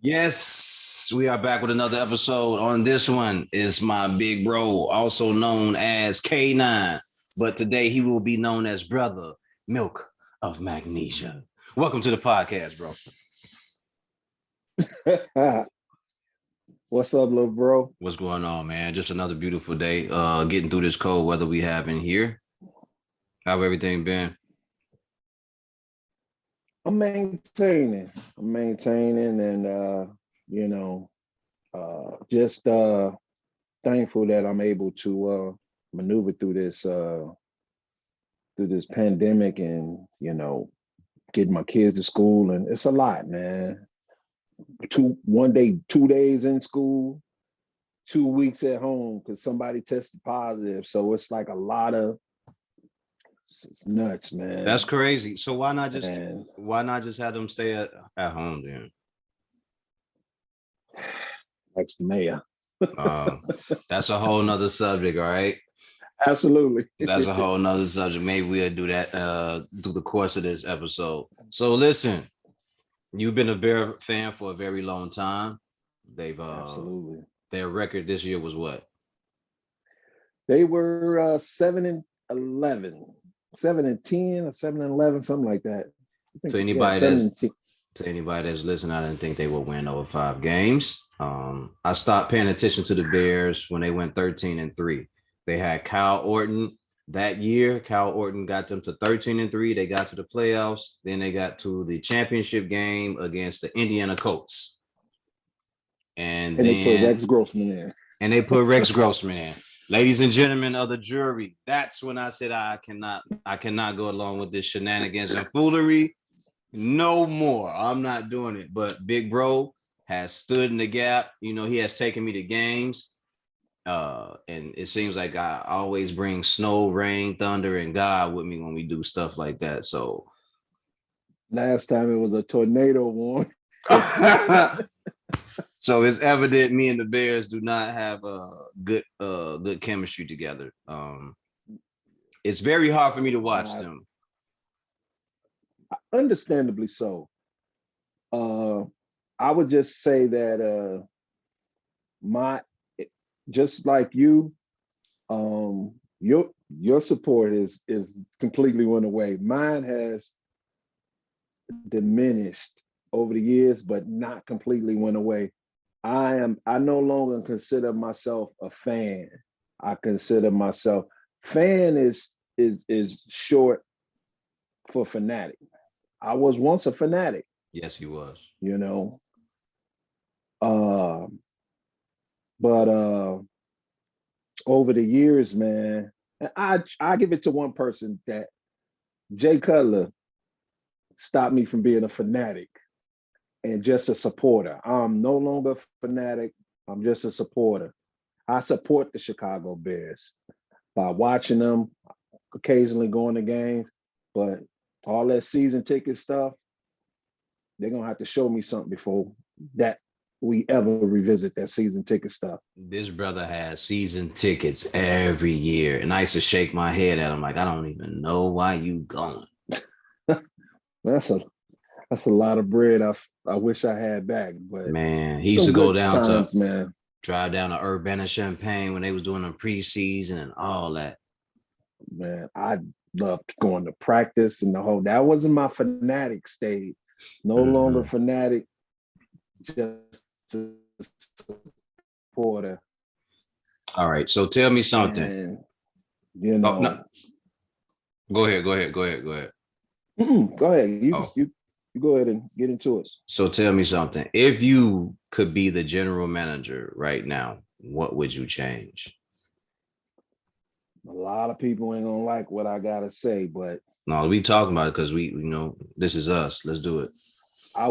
Yes, we are back with another episode. On this one is my big bro, also known as K9, but today he will be known as Brother Milk of Magnesia. Welcome to the podcast, bro. What's up, little bro? What's going on, man? Just another beautiful day. Getting through this cold weather we have in here. How everything been? I'm maintaining, and just thankful that I'm able to maneuver through this pandemic, and getting my kids to school, and it's a lot, man. 2 days in school, 2 weeks at home because somebody tested positive. So it's like a lot of it's nuts, man. That's crazy. So why not just have them stay at home then? That's the mayor. That's a whole nother subject, all right? Absolutely. That's a whole nother subject. Maybe we'll do that through the course of this episode. So listen, you've been a Bear fan for a very long time. They've Absolutely. Their record this year was what? They were 7-11, 7-10, or 7-11, something like that. To anybody that's listening, I didn't think they would win over 5 games. I stopped paying attention to the Bears when they went 13-3. They had Kyle Orton that year. Kyle Orton got them to 13-3. They got to the playoffs. Then they got to the championship game against the Indiana Colts. And then they put Rex Grossman in. Ladies and gentlemen of the jury, that's when I said I cannot go along with this shenanigans and foolery. No more. I'm not doing it. But Big Bro has stood in the gap. He has taken me to games. And it seems like I always bring snow, rain, thunder, and God with me when we do stuff like that. So last time it was a tornado warning. So it's evident me and the Bears do not have a good chemistry together. It's very hard for me to watch them. Understandably so. I would just say that just like you, your support is completely went away. Mine has diminished over the years, but not completely went away. I no longer consider myself a fan. I consider myself fan is short for fanatic. I was once a fanatic. Yes, he was. But over the years, man, I give it to one person, that Jay Cutler stopped me from being a fanatic and just a supporter. I'm no longer a fanatic. I'm just a supporter. I support the Chicago Bears by watching them, occasionally going to games, but all that season ticket stuff, they're going to have to show me something before that we ever revisit that season ticket stuff. This brother has season tickets every year, and I used to shake my head at him like, I don't even know why you going. That's a lot of bread. I wish I had back, but man, he used to go down times, to man. Drive down to Urbana-Champaign when they was doing the preseason and all that. Man, I loved going to practice and the whole. That wasn't my fanatic stage. No longer fanatic, just a supporter. All right, so tell me something. And, no. Go ahead. Go ahead. You go ahead and get into it. So tell me something. If you could be the general manager right now, what would you change? A lot of people ain't gonna like what I gotta say, but no, we talking about it because we this is us. Let's do it. I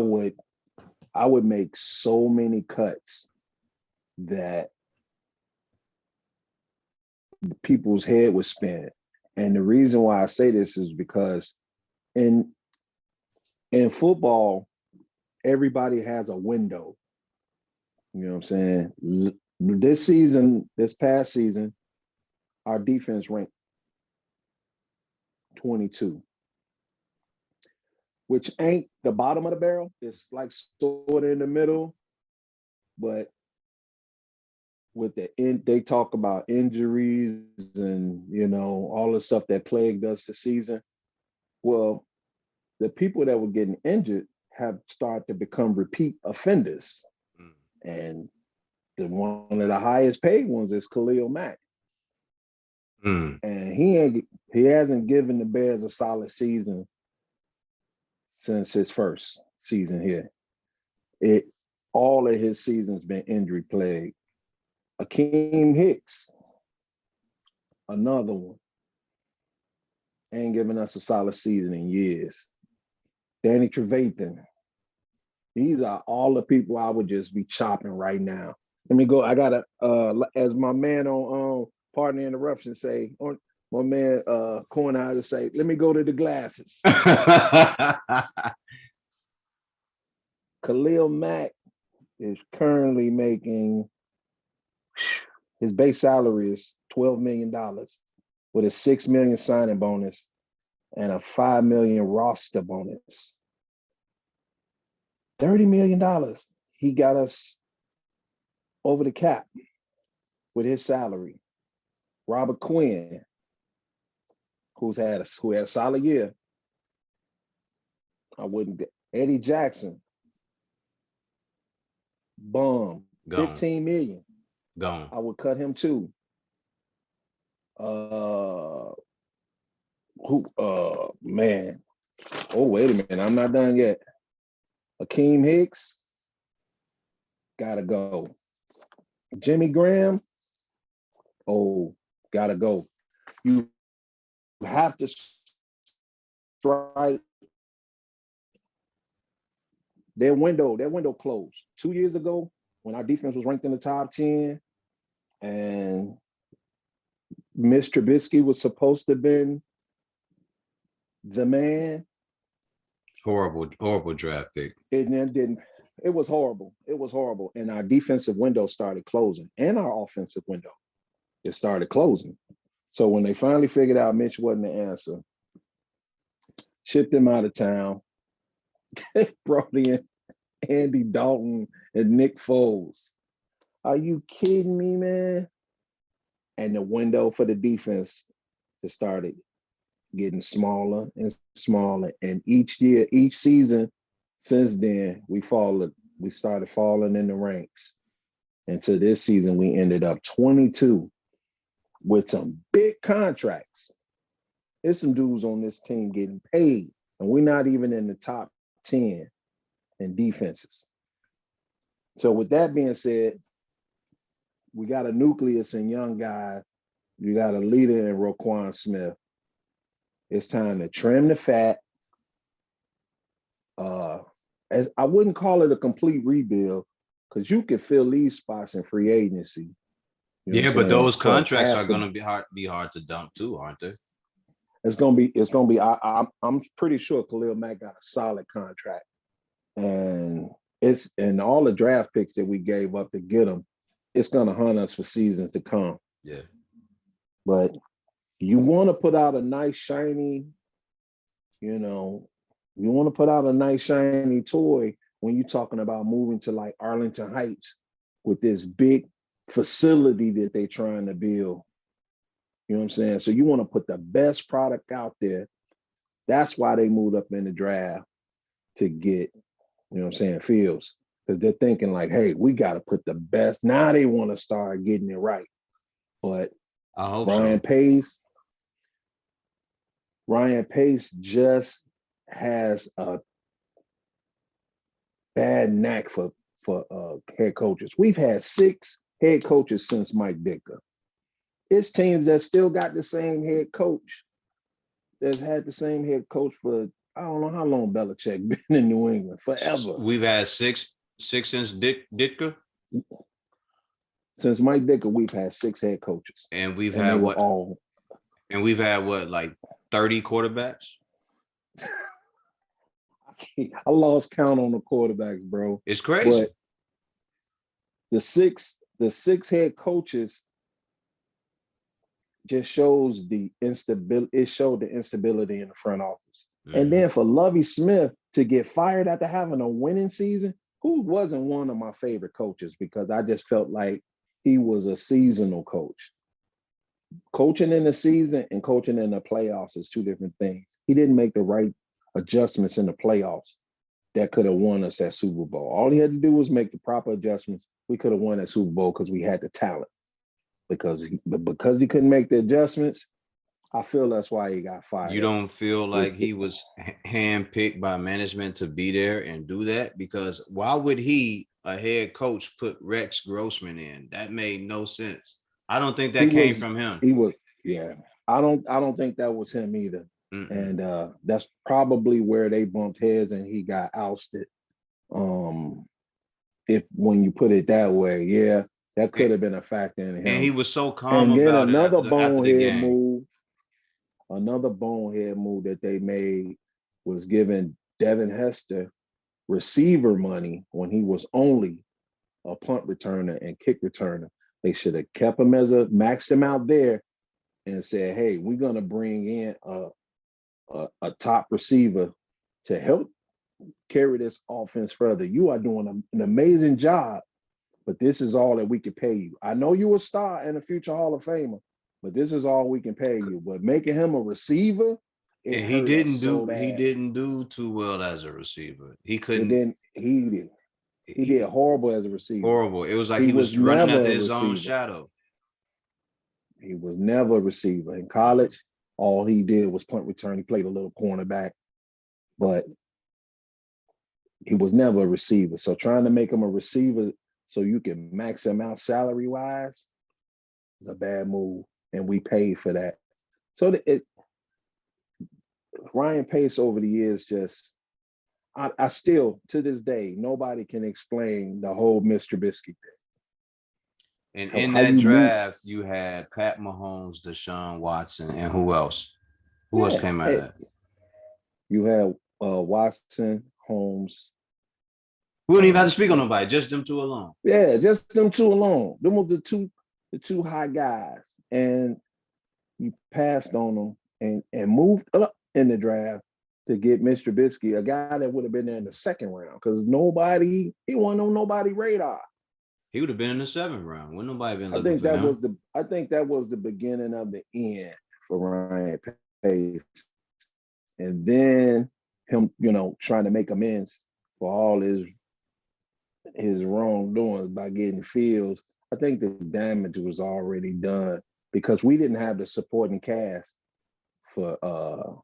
would make so many cuts that people's head would spin. And the reason why I say this is because in football, everybody has a window. You know what I'm saying? This past season, our defense ranked 22, which ain't the bottom of the barrel. It's like sort of in the middle, But with they talk about injuries and all the stuff that plagued us this season. Well, the people that were getting injured have started to become repeat offenders, and one of the highest paid ones is Khalil Mack. And he hasn't given the Bears a solid season since his first season here. All of his seasons been injury plagued. Akeem Hicks, another one, ain't giving us a solid season in years. Danny Trevathan. These are all the people I would just be chopping right now. Let me go. I gotta, as my man on Pardon the Interruption say, or my man Kornheiser say, let me go to the glasses. Khalil Mack is currently making, his base salary is $12 million with a $6 million signing bonus and a $5 million roster bonus. $30 million. He got us over the cap with his salary. Robert Quinn, who had a solid year. Eddie Jackson, bum, Gone. $15 million. Gone. I would cut him too. Man. Oh, wait a minute. I'm not done yet. Akeem Hicks, gotta go. Jimmy Graham, gotta go. You have to strike. Their window closed 2 years ago when our defense was ranked in the top 10, and Mitch Trubisky was supposed to have been the man. Horrible draft pick. It didn't. It was horrible. And our defensive window started closing, and our offensive window, it started closing. So when they finally figured out Mitch wasn't the answer, shipped him out of town, brought in Andy Dalton and Nick Foles. Are you kidding me, man? And the window for the defense just started getting smaller and smaller. And each season since then, we started falling in the ranks. And to this season, we ended up 22 with some big contracts. There's some dudes on this team getting paid, and we're not even in the top 10 in defenses. So with that being said, we got a nucleus in young guys. You got a leader in Roquan Smith. It's time to trim the fat. As I wouldn't call it a complete rebuild, because you can fill these spots in free agency. But those contracts are going to be hard to dump too, aren't they? It's gonna be. I'm pretty sure Khalil Mack got a solid contract, and all the draft picks that we gave up to get him, it's gonna hunt us for seasons to come. Yeah. But you want to put out a nice shiny, toy when you're talking about moving to like Arlington Heights with this big facility that they're trying to build. You know what I'm saying? So you want to put the best product out there. That's why they moved up in the draft to get, Fields. Because they're thinking like, hey, we got to put the best. Now they want to start getting it right. But I hope Ryan Pace just has a bad knack for head coaches. We've had 6 head coaches since Mike Ditka. It's teams that still got the same head coach, that's had the same head coach for, I don't know how long Belichick been in New England, forever. We've had six since Ditka? Since Mike Ditka, we've had 6 head coaches. And we've had what? And we've had what, like 30 quarterbacks? I lost count on the quarterbacks, bro. It's crazy. But the six head coaches just shows the instability. It showed the instability in the front office. Mm-hmm. And then for Lovie Smith to get fired after having a winning season, who wasn't one of my favorite coaches because I just felt like he was a seasonal coach. Coaching in the season and coaching in the playoffs is two different things. He didn't make the right adjustments in the playoffs that could have won us that Super Bowl. All he had to do was make the proper adjustments. We could have won that Super Bowl because we had the talent. Because he couldn't make the adjustments, I feel that's why he got fired. You don't feel like he was handpicked by management to be there and do that? Because why would he, a head coach, put Rex Grossman in? That made no sense. I don't think that came from him. I don't think that was him either. And that's probably where they bumped heads and he got ousted. If when you put it that way, yeah, that could have been a factor in him. And he was so calm about it after the game. Another bonehead move that they made was giving Devin Hester receiver money when he was only a punt returner and kick returner. They should have kept him maxed him out there and said, hey, we're going to bring in a top receiver to help carry this offense further. You are doing an amazing job, but this is all that we can pay you. I know you're a star and a future Hall of Famer, but this is all we can pay you. But making him a receiver, he didn't do too well as a receiver. He couldn't. He did horrible as a receiver. Horrible. It was like he was running after his own shadow. He was never a receiver. In college, all he did was punt return. He played a little cornerback, but he was never a receiver. So trying to make him a receiver so you can max him out salary-wise is a bad move, and we paid for that. So Ryan Pace over the years just, I still, to this day, nobody can explain the whole Mr. Trubisky thing. And in that draft, you had Pat Mahomes, Deshaun Watson, and who else? Who else came out of that? You had Watson, Holmes. We wouldn't even have to speak on nobody, just them two alone. Yeah, just them two alone. Them were the two high guys. And you passed on them and moved up in the draft to get Mr. Trubisky, a guy that would have been there in the second round because he wasn't on nobody's radar. He would have been in the 7th round. Wouldn't nobody been looking I think for that him. I think that was the beginning of the end for Ryan Pace. And then him, trying to make amends for all his wrongdoings by getting Fields. I think the damage was already done because we didn't have the supporting cast for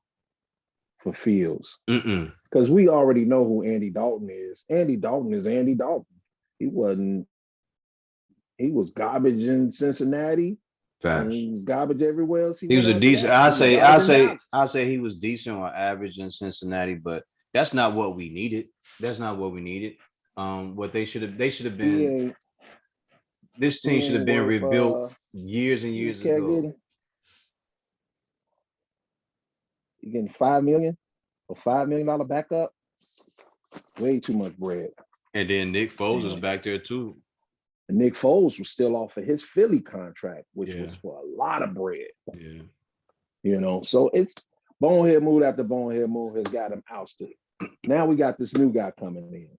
Fields. Because we already know who Andy Dalton is. Andy Dalton is Andy Dalton. He was garbage in Cincinnati. Facts. He was garbage everywhere else. He was a decent. I say he was decent or average in Cincinnati, but that's not what we needed. That's not what we needed. What they should have been. This team should have been rebuilt years and years ago. You getting $5 million or $5 million backup? Way too much bread. And then Nick Foles was back there too. And Nick Foles was still off of his Philly contract, which was for a lot of bread. Yeah. So it's bonehead move after bonehead move has got him ousted. Now we got this new guy coming in.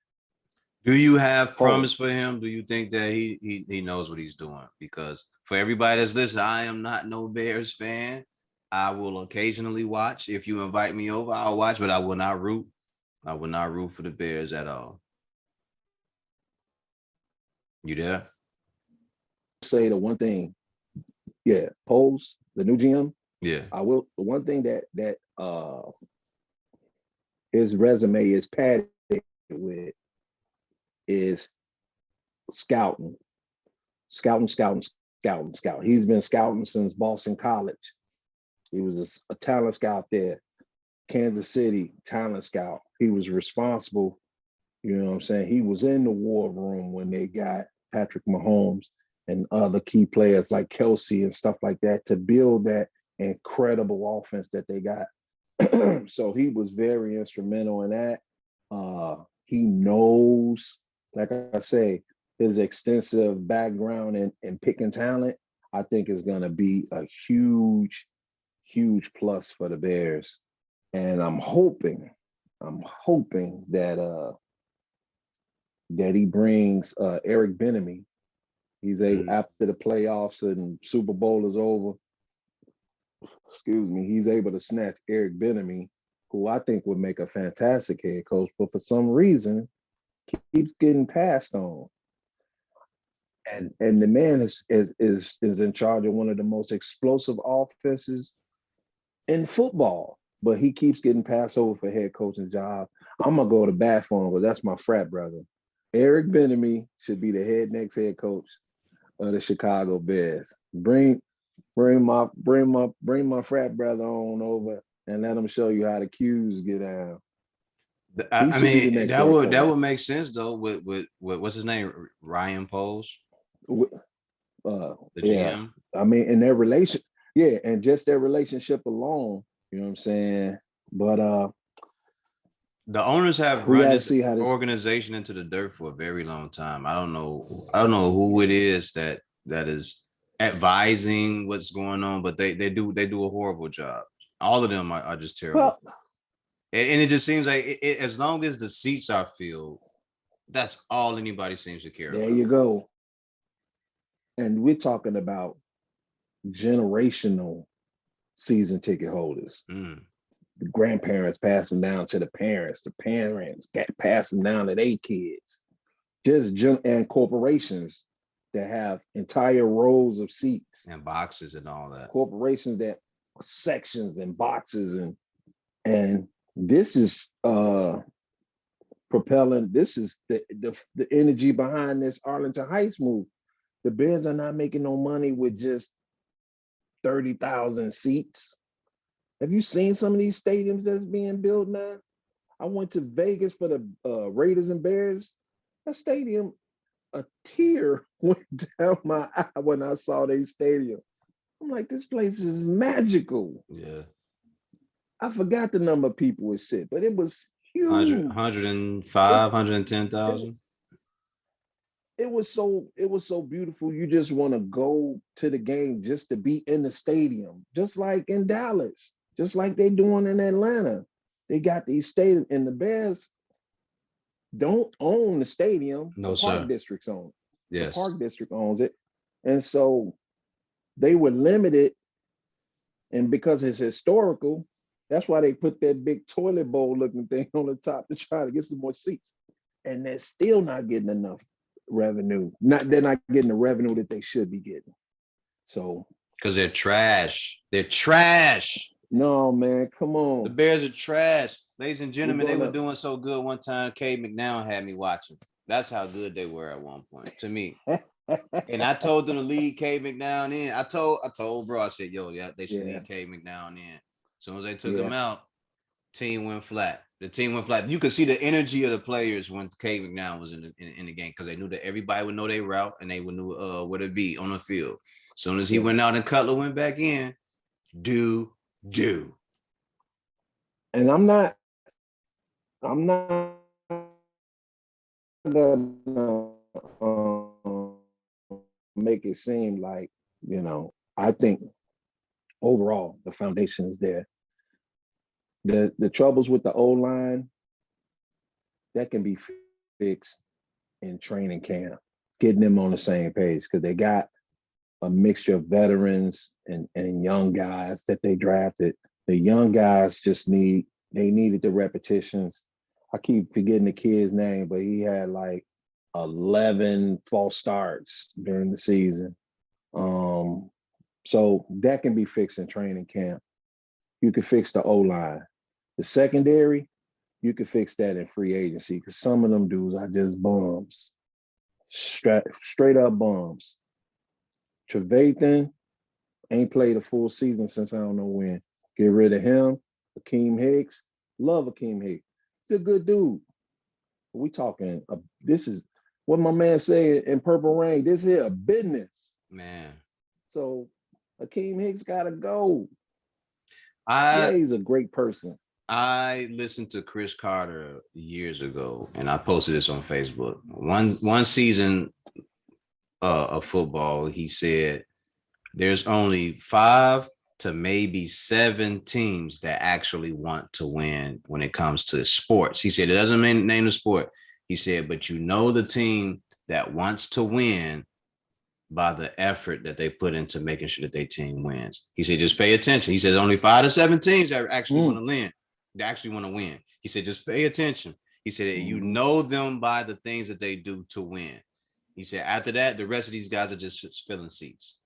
Do you have promise for him? Do you think that he knows what he's doing? Because for everybody that's listening, I am not no Bears fan. I will occasionally watch. If you invite me over, I'll watch, but I will not root. I will not root for the Bears at all. You there? Say the one thing. Yeah, Poles, the new GM. Yeah. I will. The one thing that his resume is padded with is scouting. He's been scouting since Boston College. He was a talent scout there. Kansas City talent scout. He was responsible. You know what I'm saying? He was in the war room when they got Patrick Mahomes and other key players like Kelsey and stuff like that to build that incredible offense that they got. So he was very instrumental in that. He knows, like I say, his extensive background in picking talent, I think is going to be a huge, huge plus for the Bears. And I'm hoping that that he brings Eric Bieniemy. He's able, Mhm. after the playoffs and Super Bowl is over, excuse me, he's able to snatch Eric Bieniemy, who I think would make a fantastic head coach, but for some reason keeps getting passed on. And the man is in charge of one of the most explosive offenses in football, but he keeps getting passed over for head coaching job. I'm gonna go to bat for him, but that's my frat brother. Eric Bieniemy should be the next head coach of the Chicago Bears. Bring my frat brother on over and let him show you how the Qs get down. I mean, that would make sense though. With what's his name, Ryan Poles, the Yeah, GM. I mean, in their relation, yeah, and just their relationship alone, you know what I'm saying? But The owners have we run got to this see how this. organization into the dirt for a very long time. I don't know who it is that is advising what's going on, but they do a horrible job. All of them are just terrible. Well, and it just seems like as long as the seats are filled, that's all anybody seems to care about. There you go. And we're talking about generational season ticket holders. The grandparents pass them down to the parents pass them down to their kids. And corporations that have entire rows of seats and boxes and all that. Corporations that sections and boxes and this is propelling. This is the energy behind this Arlington Heights move. The Bears are not making no money with just 30,000 seats. Have you seen some of these stadiums that's being built now? I went to Vegas for the Raiders and Bears. That stadium, a tear went down my eye when I saw their stadium. I'm like, this place is magical. Yeah. I forgot the number of people would sit, but it was huge. 105, 110,000. It was so beautiful. You just want to go to the game just to be in the stadium, just like in Dallas, just like they're doing in Atlanta. They got these stadiums, and the Bears don't own the stadium. No, the Park sir. District's own. Yes. The Park District owns it. And so they were limited. And because it's historical, that's why they put that big toilet bowl looking thing on the top to try to get some more seats. And they're still not getting enough revenue. They're not getting the revenue that they should be getting. So because they're trash. They're trash. No, man, come on. The Bears are trash. Ladies and gentlemen, they were doing so good one time. Cade McNown had me watching. That's how good they were at one point to me. And I told them to lead Cade McNown in. I told bro, I said, yo, yeah, they should lead Cade McNown in. As soon as they took him out, team went flat. The team went flat. You could see the energy of the players when Cade McNown was in the game because they knew that everybody would know their route and they would know where to be on the field. As soon as he went out and Cutler went back in, do. And I'm not gonna make it seem like, I think overall the foundation is there. The troubles with the O-line, that can be fixed in training camp, getting them on the same page because they got a mixture of veterans and young guys that they drafted. The young guys needed the repetitions. I keep forgetting the kid's name, but he had like 11 false starts during the season. So that can be fixed in training camp. You can fix the O-line. The secondary, you can fix that in free agency because some of them dudes are just bums. Straight up bums. Trevathan ain't played a full season since I don't know when. Get rid of him. Akeem Hicks. Love Akeem Hicks. He's a good dude. We talking, this is what my man said in Purple Rain. This here a business. Man. So Akeem Hicks got to go. He's a great person. I listened to Chris Carter years ago, and I posted this on Facebook. One season of football, he said there's only 5 to maybe 7 teams that actually want to win when it comes to sports. He said it doesn't name the sport. He said, but you know the team that wants to win by the effort that they put into making sure that their team wins. He said, just pay attention. He said, only 5 to 7 teams that actually want to win. They actually want to win. He said, just pay attention. He said, you know them by the things that they do to win. He said, after that, the rest of these guys are just filling seats.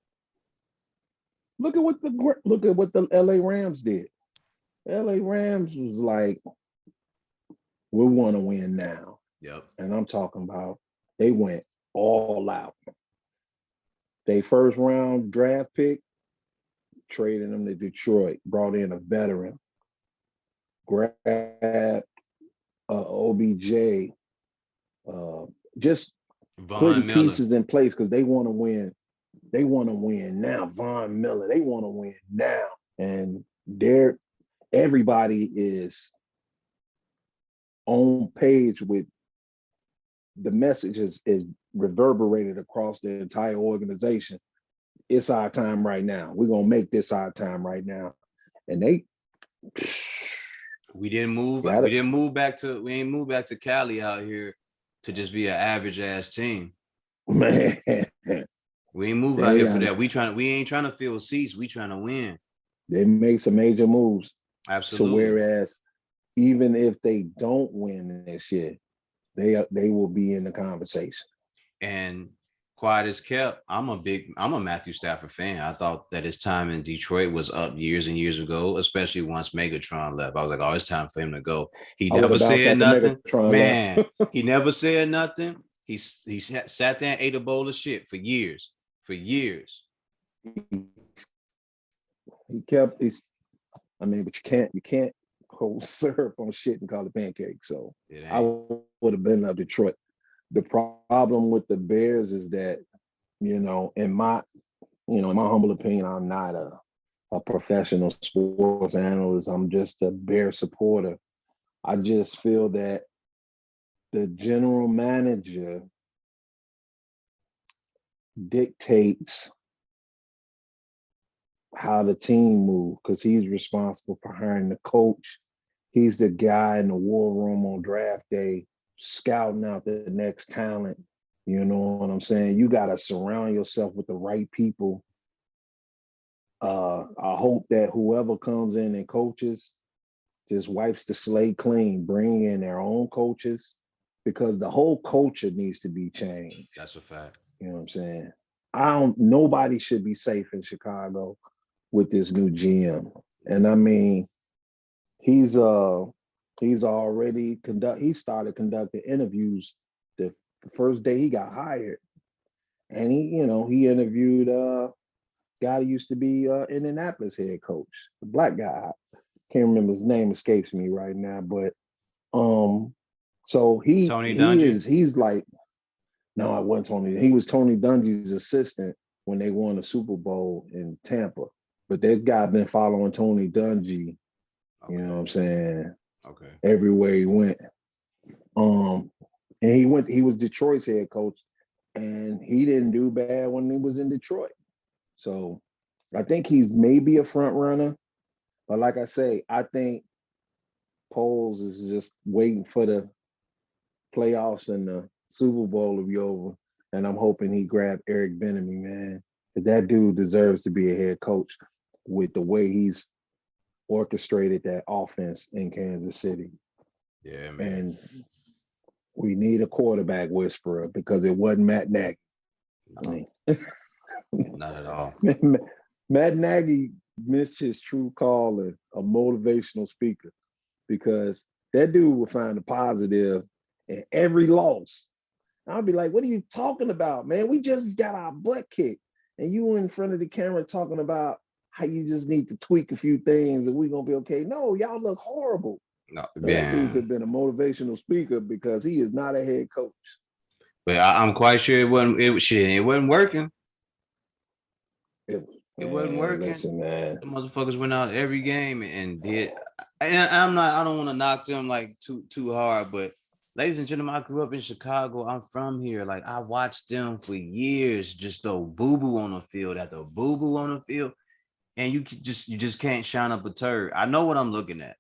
Look at what the LA Rams did. LA Rams was like, we want to win now. Yep. And I'm talking about they went all out. They first round draft pick, traded them to Detroit, brought in a veteran, grabbed OBJ, just Von putting Miller. pieces in place because they want to win. They want to win now. Von Miller, they want to win now. And everybody is on page with the messages is reverberated across the entire organization. It's our time right now. We're gonna make this our time right now. And we didn't move back to Cali out here to just be an average ass team. Man. We ain't moved out here for that. We ain't trying to fill seats. We trying to win. They make some major moves. Absolutely. So whereas even if they don't win this year, they will be in the conversation. And quiet as kept, I'm a Matthew Stafford fan. I thought that his time in Detroit was up years and years ago, especially once Megatron left. I was like, oh, it's time for him to go. He never said nothing. Man, he never said nothing. He sat there and ate a bowl of shit for years. But you can't hold syrup on shit and call it pancake. So I would have been up Detroit. The problem with the Bears is that, in my humble opinion, I'm not a professional sports analyst. I'm just a Bear supporter. I just feel that the general manager dictates how the team move because he's responsible for hiring the coach. He's the guy in the war room on draft day, scouting out the next talent. You know what I'm saying? You got to surround yourself with the right people. I hope that whoever comes in and coaches just wipes the slate clean, bring in their own coaches, because the whole culture needs to be changed. That's a fact. You know what I'm saying? Nobody should be safe in Chicago with this new GM. And I mean, he started conducting interviews the first day he got hired. And he interviewed guy who used to be Indianapolis head coach, the black guy. Can't remember his name, escapes me right now, but so he's like, no, it wasn't Tony. He was Tony Dungy's assistant when they won the Super Bowl in Tampa. But that guy been following Tony Dungy, you know what I'm saying? Okay. Everywhere he went. And he was Detroit's head coach, and he didn't do bad when he was in Detroit. So I think he's maybe a front runner. But like I say, I think Poles is just waiting for the playoffs and the Super Bowl to be over. And I'm hoping he grabbed Eric Bieniemy, man. That dude deserves to be a head coach with the way he's orchestrated that offense in Kansas City. Yeah, man. And we need a quarterback whisperer because it wasn't Matt Nagy. No. Not at all. Matt Nagy missed his true calling, a motivational speaker, because that dude would find a positive in every loss. I'll be like, what are you talking about, man? We just got our butt kicked. And you in front of the camera talking about how you just need to tweak a few things and we're going to be okay. No, y'all look horrible. No, that dude could have been a motivational speaker because he is not a head coach. But I'm quite sure it wasn't working. It wasn't working. Listen, man. The motherfuckers went out every game and did. And I don't want to knock them like too hard, but ladies and gentlemen, I grew up in Chicago. I'm from here. Like, I watched them for years, just throw boo-boo on the field after boo-boo on the field. And you just can't shine up a turd. I know what I'm looking at.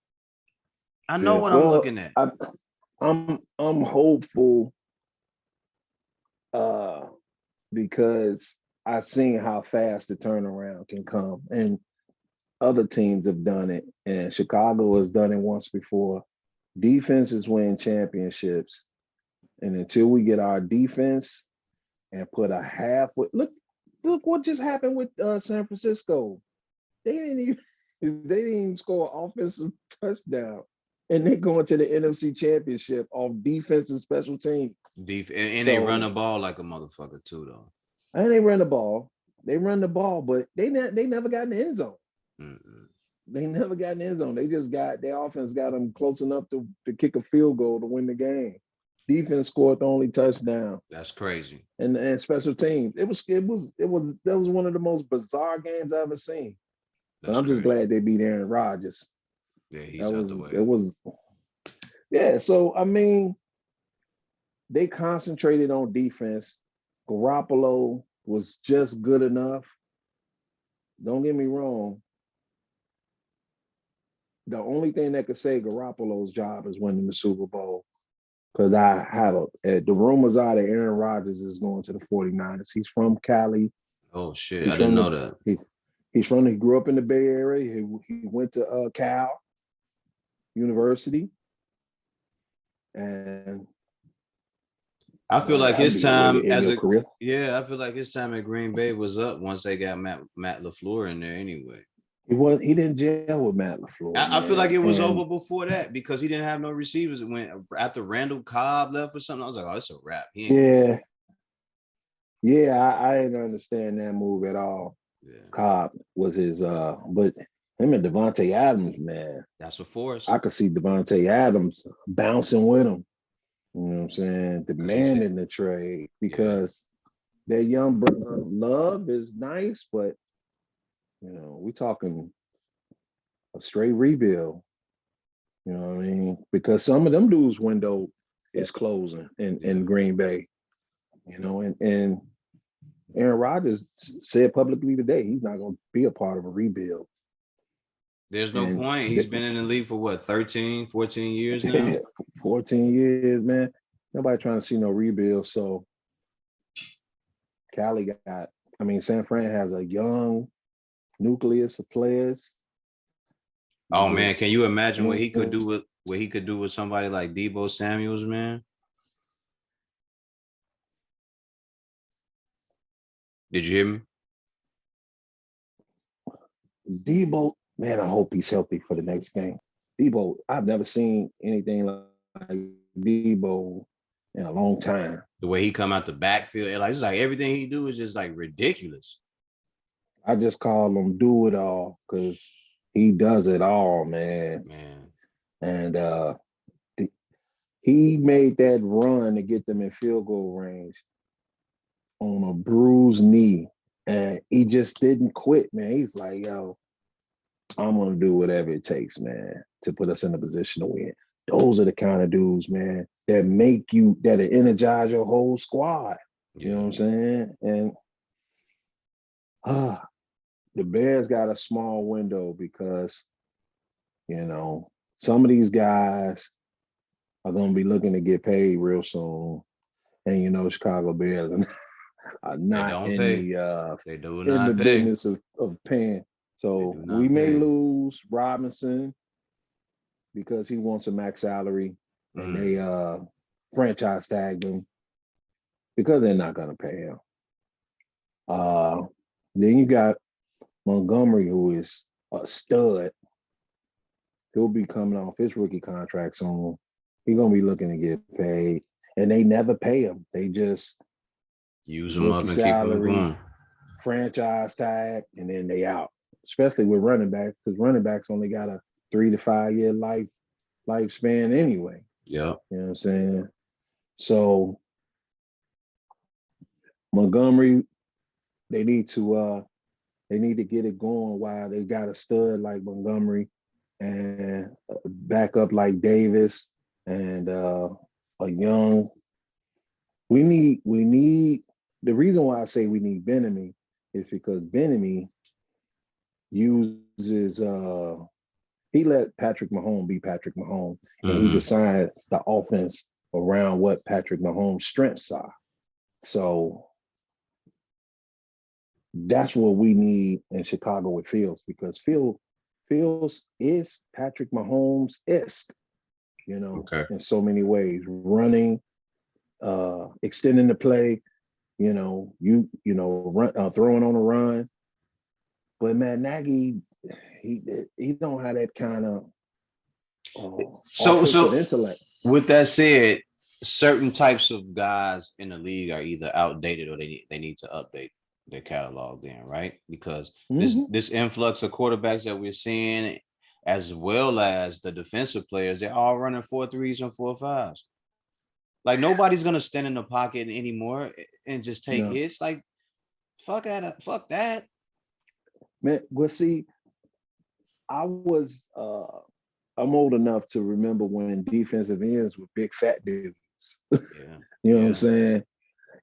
I'm looking at. I'm hopeful uh because I've seen how fast the turnaround can come. And other teams have done it, and Chicago has done it once before. Defenses win championships. And until we get our defense and put a look what just happened with San Francisco. They didn't even they didn't even score an offensive touchdown. And they're going to the NFC Championship off defense and special teams. And they run the ball like a motherfucker too, though. And they run the ball. They run the ball, but they never got in the end zone. Mm-mm. They never got in the end zone. They just got their offense got them close enough to kick a field goal to win the game. Defense scored the only touchdown. That's crazy. And special teams. That was one of the most bizarre games I've ever seen. But I'm just glad they beat Aaron Rodgers. Yeah, he's out the way. Yeah, so I mean, they concentrated on defense. Garoppolo was just good enough. Don't get me wrong. The only thing that could save Garoppolo's job is winning the Super Bowl. Because the rumors are that Aaron Rodgers is going to the 49ers. He's from Cali. Oh, shit. I didn't know that. He grew up in the Bay Area. He went to Cal University. And I feel like his time I feel like his time at Green Bay was up once they got Matt LaFleur in there anyway. He didn't gel with Matt LaFleur. I feel like it was over before that because he didn't have no receivers. It went after Randall Cobb left or something. I was like, oh, it's a wrap. I didn't understand that move at all. Yeah. Cobb was his but him and Devontae Adams, man. That's a force. I could see Devontae Adams bouncing with him. You know what I'm saying? Demanding the trade because their young brother Love is nice, but you know, we talking a straight rebuild. You know what I mean? Because some of them dudes' window is closing in Green Bay. You know, and Aaron Rodgers said publicly today he's not going to be a part of a rebuild. There's no point. He's been in the league for what, 13, 14 years now? 14 years, man. Nobody trying to see no rebuild. So San Fran has a young nucleus of players. Oh man, can you imagine what he could do with somebody like Deebo Samuels, man? Did you hear me? Deebo, man, I hope he's healthy for the next game. Deebo, I've never seen anything like Deebo in a long time. The way he come out the backfield, it's like everything he do is just like ridiculous. I just call him do it all because he does it all, man. And he made that run to get them in field goal range on a bruised knee. And he just didn't quit, man. He's like, yo, I'm going to do whatever it takes, man, to put us in a position to win. Those are the kind of dudes, man, that energize your whole squad. You know what I'm saying? And the Bears got a small window because, you know, some of these guys are going to be looking to get paid real soon. And, you know, Chicago Bears are not in the business of paying. So we may lose Robinson because he wants a max salary and they franchise tagged him because they're not going to pay him. Then you got Montgomery, who is a stud. He'll be coming off his rookie contract soon. He's going to be looking to get paid. And they never pay him. They just use him up and salary, keep him going. Franchise tag, and then they out. Especially with running backs, because running backs only got a 3 to 5 year lifespan anyway. Yeah. You know what I'm saying? So Montgomery, they need to get it going while they got a stud like Montgomery and a backup like Davis and a young. We need the reason why I say we need Benemy is because Benemy uses He let Patrick Mahomes be Patrick Mahomes, and he Mm-hmm. decides the offense around what Patrick Mahomes' strengths are. So that's what we need in Chicago with Fields, because Fields is Patrick Mahomes ist, Okay. in so many ways, running, extending the play, throwing on a run. But man, Nagy, he don't have that kind of offensive intellect. With that said, certain types of guys in the league are either outdated or they need to update their catalog then, right? Because this influx of quarterbacks that we're seeing, as well as the defensive players, they're all running 4.3s and 4.5s. Like nobody's gonna stand in the pocket anymore and just take hits. Like fuck that. Man, well, see, I'm old enough to remember when defensive ends were big fat dudes. Yeah. You know what I'm saying?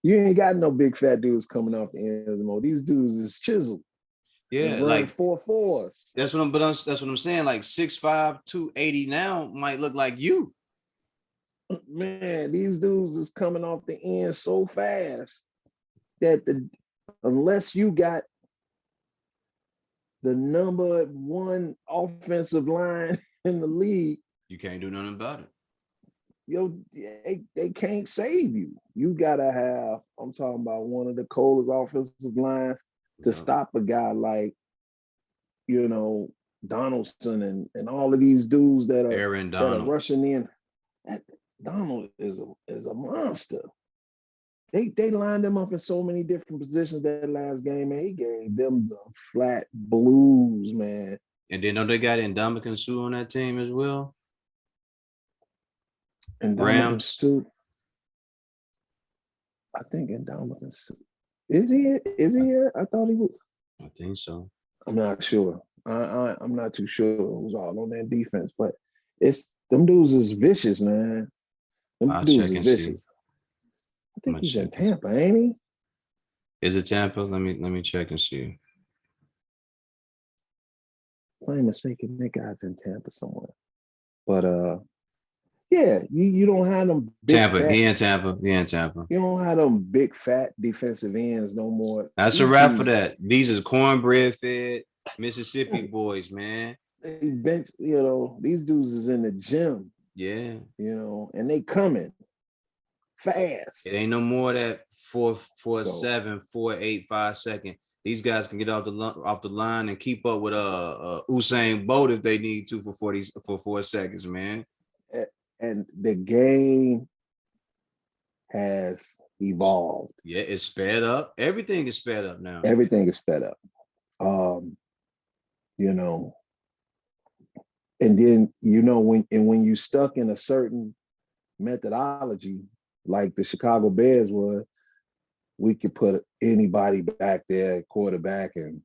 You ain't got no big fat dudes coming off the end anymore. These dudes is chiseled. Yeah, like 4.4s. That's what I'm saying. Like 6'5", 280 now might look like you. Man, these dudes is coming off the end so fast that unless you got the number one offensive line in the league, you can't do nothing about it. They can't save you. You gotta have, I'm talking about one of the coldest offensive lines to stop a guy like, Donaldson and all of these dudes that are rushing in. Donald is a monster. They lined him up in so many different positions that last game, man. He gave them the flat blues, man. And then they got Ndamukong Suh on that team as well. And Rams too. I think Ndamukong Suh. Is he here? I thought he was. I think so. I'm not sure. I'm not too sure who's all on that defense, but it's them dudes is vicious, man. Them dudes is vicious. See. I think he's in Tampa, ain't he? Is it Tampa? Let me check and see. If I'm mistaken, that guy's in Tampa somewhere. But yeah, you don't have them big Tampa. He in Tampa. You don't have them big fat defensive ends no more. That's a wrap for that. These is cornbread fed Mississippi boys, man. They bench, these dudes is in the gym. Yeah. And they coming fast. It ain't no more that 4.7, 4.8, 5 second. These guys can get off the line and keep up with Usain Bolt if they need to for 4 seconds, man. And the game has evolved. Yeah, it's sped up. Everything is sped up now. Everything is sped up. And then when you stuck in a certain methodology, like the Chicago Bears was, we could put anybody back there, quarterback, and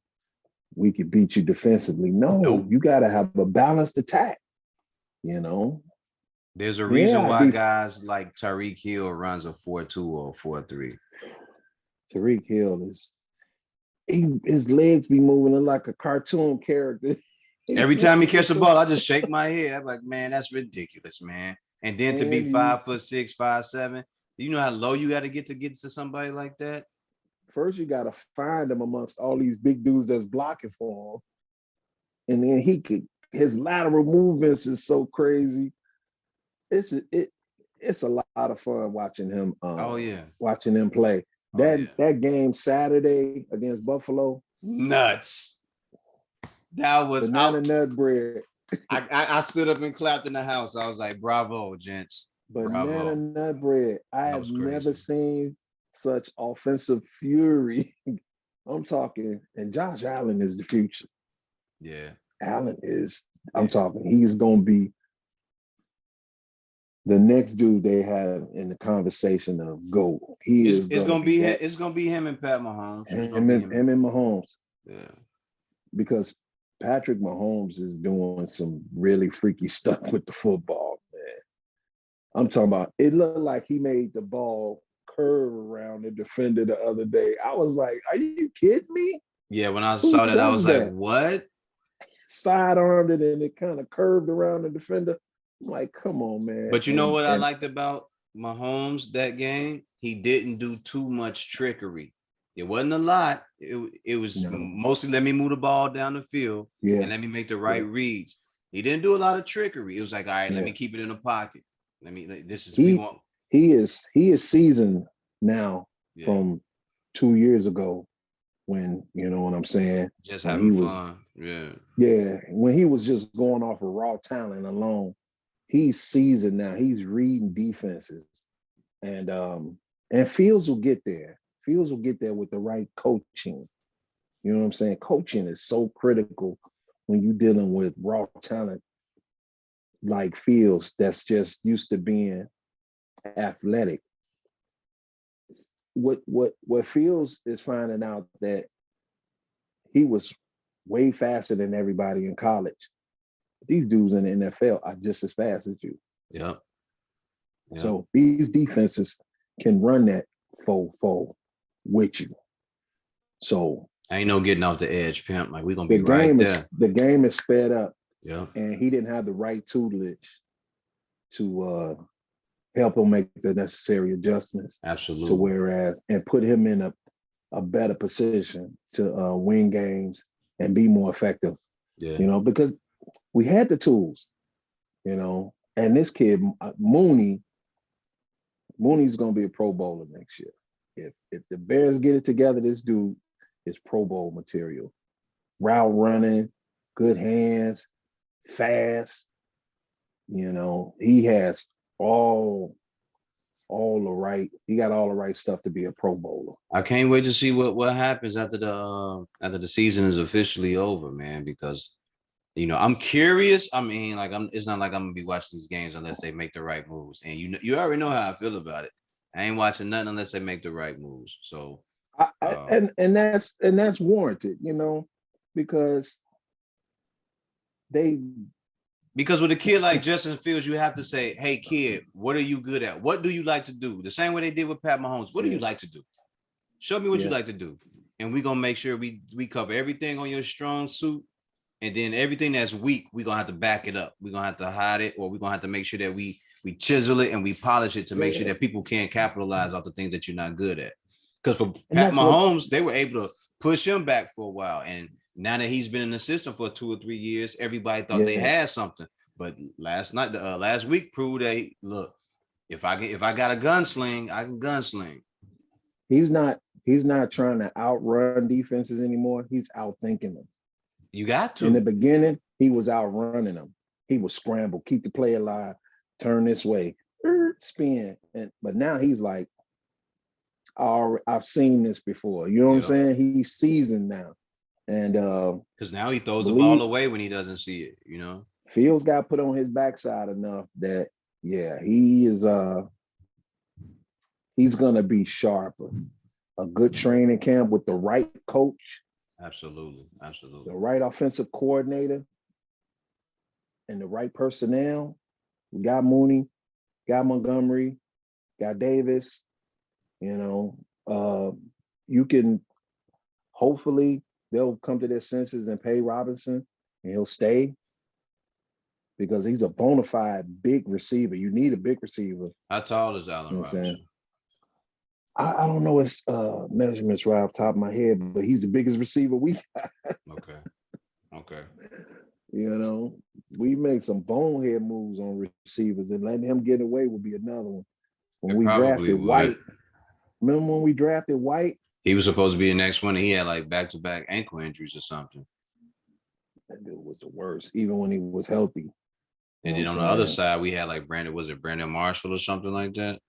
we could beat you defensively. No, you got to have a balanced attack. There's a reason why guys like Tyreek Hill runs a 4.2 or 4.3. Tyreek Hill his legs be moving like a cartoon character. Every time he catches the ball, I just shake my head. I'm like, man, that's ridiculous, man. And then to be 5'6", 5'7", you know how low you got to get to somebody like that? First, you got to find him amongst all these big dudes that's blocking for him. And then his lateral movements is so crazy. It's a lot of fun watching him. Watching him play. That game Saturday against Buffalo. Nuts. That was banana nut bread. I stood up and clapped in the house. I was like, bravo, gents. Banana nut bread. I have never seen such offensive fury. I'm talking, and Josh Allen is the future. Yeah. Allen is, I'm talking, he's going to be the next dude they have in the conversation of GOAT. It's going to be him and Pat Mahomes. Him and Mahomes. Yeah. Because Patrick Mahomes is doing some really freaky stuff with the football, man. I'm talking about, it looked like he made the ball curve around the defender the other day. I was like, are you kidding me? Yeah, when I saw that, I was like, what? sidearmed it and it kind of curved around the defender. I'm like, come on, man. But you know what I liked about Mahomes that game? He didn't do too much trickery. It wasn't a lot. It was mostly let me move the ball down the field and let me make the right reads. He didn't do a lot of trickery. It was like, all right, let me keep it in the pocket. This is we want. He is seasoned now from 2 years ago when, you know what I'm saying? Just when having he was, fun. When he was just going off of raw talent alone. He's seasoned now. He's reading defenses. And Fields will get there. Fields will get there with the right coaching. You know what I'm saying? Coaching is so critical when you're dealing with raw talent like Fields that's just used to being athletic. What Fields is finding out that he was way faster than everybody in college. These dudes in the NFL are just as fast as you. Yep. So these defenses can run that 4-4 with you. So ain't no getting off the edge, pimp. Like we're gonna be right there. The game is sped up. Yeah. And he didn't have the right tutelage to help him make the necessary adjustments. Absolutely. To whereas and put him in a better position to win games and be more effective. Yeah. You know, because we had the tools, you know, and this kid, Mooney's going to be a Pro Bowler next year. If the Bears get it together, this dude is Pro Bowl material. Route running, good hands, fast. You know, he has all the right stuff to be a Pro Bowler. I can't wait to see what happens after the season is officially over, man, because you know, I'm curious. I mean, like it's not like I'm gonna be watching these games unless they make the right moves. And you already know how I feel about it. I ain't watching nothing unless they make the right moves. So and that's warranted, you know, because with a kid like Justin Fields, you have to say, hey kid, what are you good at? What do you like to do? The same way they did with Pat Mahomes. What do you like to do? Show me what you like to do. And we're gonna make sure we cover everything on your strong suit. And then everything that's weak, we're going to have to back it up. We're going to have to hide it, or we're going to have to make sure that we chisel it and we polish it to make sure that people can't capitalize off the things that you're not good at. Because for Pat Mahomes, they were able to push him back for a while. And now that he's been in the system for 2 or 3 years, everybody thought they had something. But last week proved that, look, if I got a gunsling, I can gunsling. He's not trying to outrun defenses anymore. He's outthinking them. You got to. In the beginning, he was outrunning them. He would scramble, keep the play alive, turn this way, spin. But now he's like, I've seen this before. You know what I'm saying? He's seasoned now. And because now he throws the ball away when he doesn't see it, you know. Fields got put on his backside enough that he is he's gonna be sharper. A good training camp with the right coach. Absolutely. The right offensive coordinator and the right personnel. We got Mooney, got Montgomery, got Davis. You know, you can hopefully they'll come to their senses and pay Robinson and he'll stay because he's a bona fide big receiver. You need a big receiver. How tall is Allen Robinson? I don't know his measurements right off the top of my head, but he's the biggest receiver we got. Okay. You know, we make some bonehead moves on receivers, and letting him get away would be another one. When we drafted White, remember when we drafted White? He was supposed to be the next one, and he had like back-to-back ankle injuries or something. That dude was the worst, even when he was healthy. And then on the other side, we had like Brandon Marshall or something like that?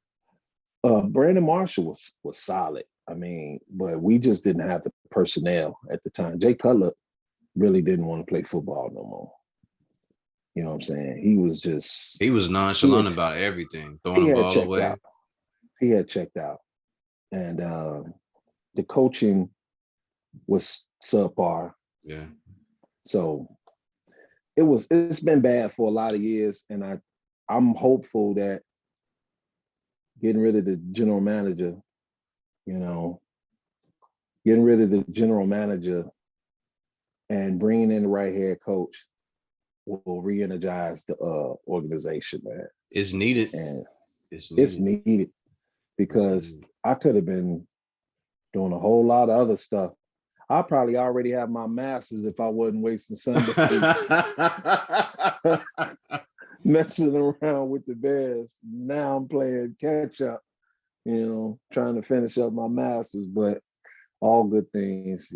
Brandon Marshall was solid. I mean, but we just didn't have the personnel at the time. Jay Cutler really didn't want to play football no more. You know what I'm saying? He was nonchalant about everything, throwing the ball away. He had checked out. And the coaching was subpar. Yeah. So it's been bad for a lot of years. And I'm hopeful that getting rid of the general manager, and bringing in the right head coach will re-energize the organization, man. It's needed. And It's it's needed. needed because I could have been doing a whole lot of other stuff. I probably already have my master's if I wasn't wasting Sundays messing around with the Bears. Now I'm playing catch up, trying to finish up my master's, but all good things,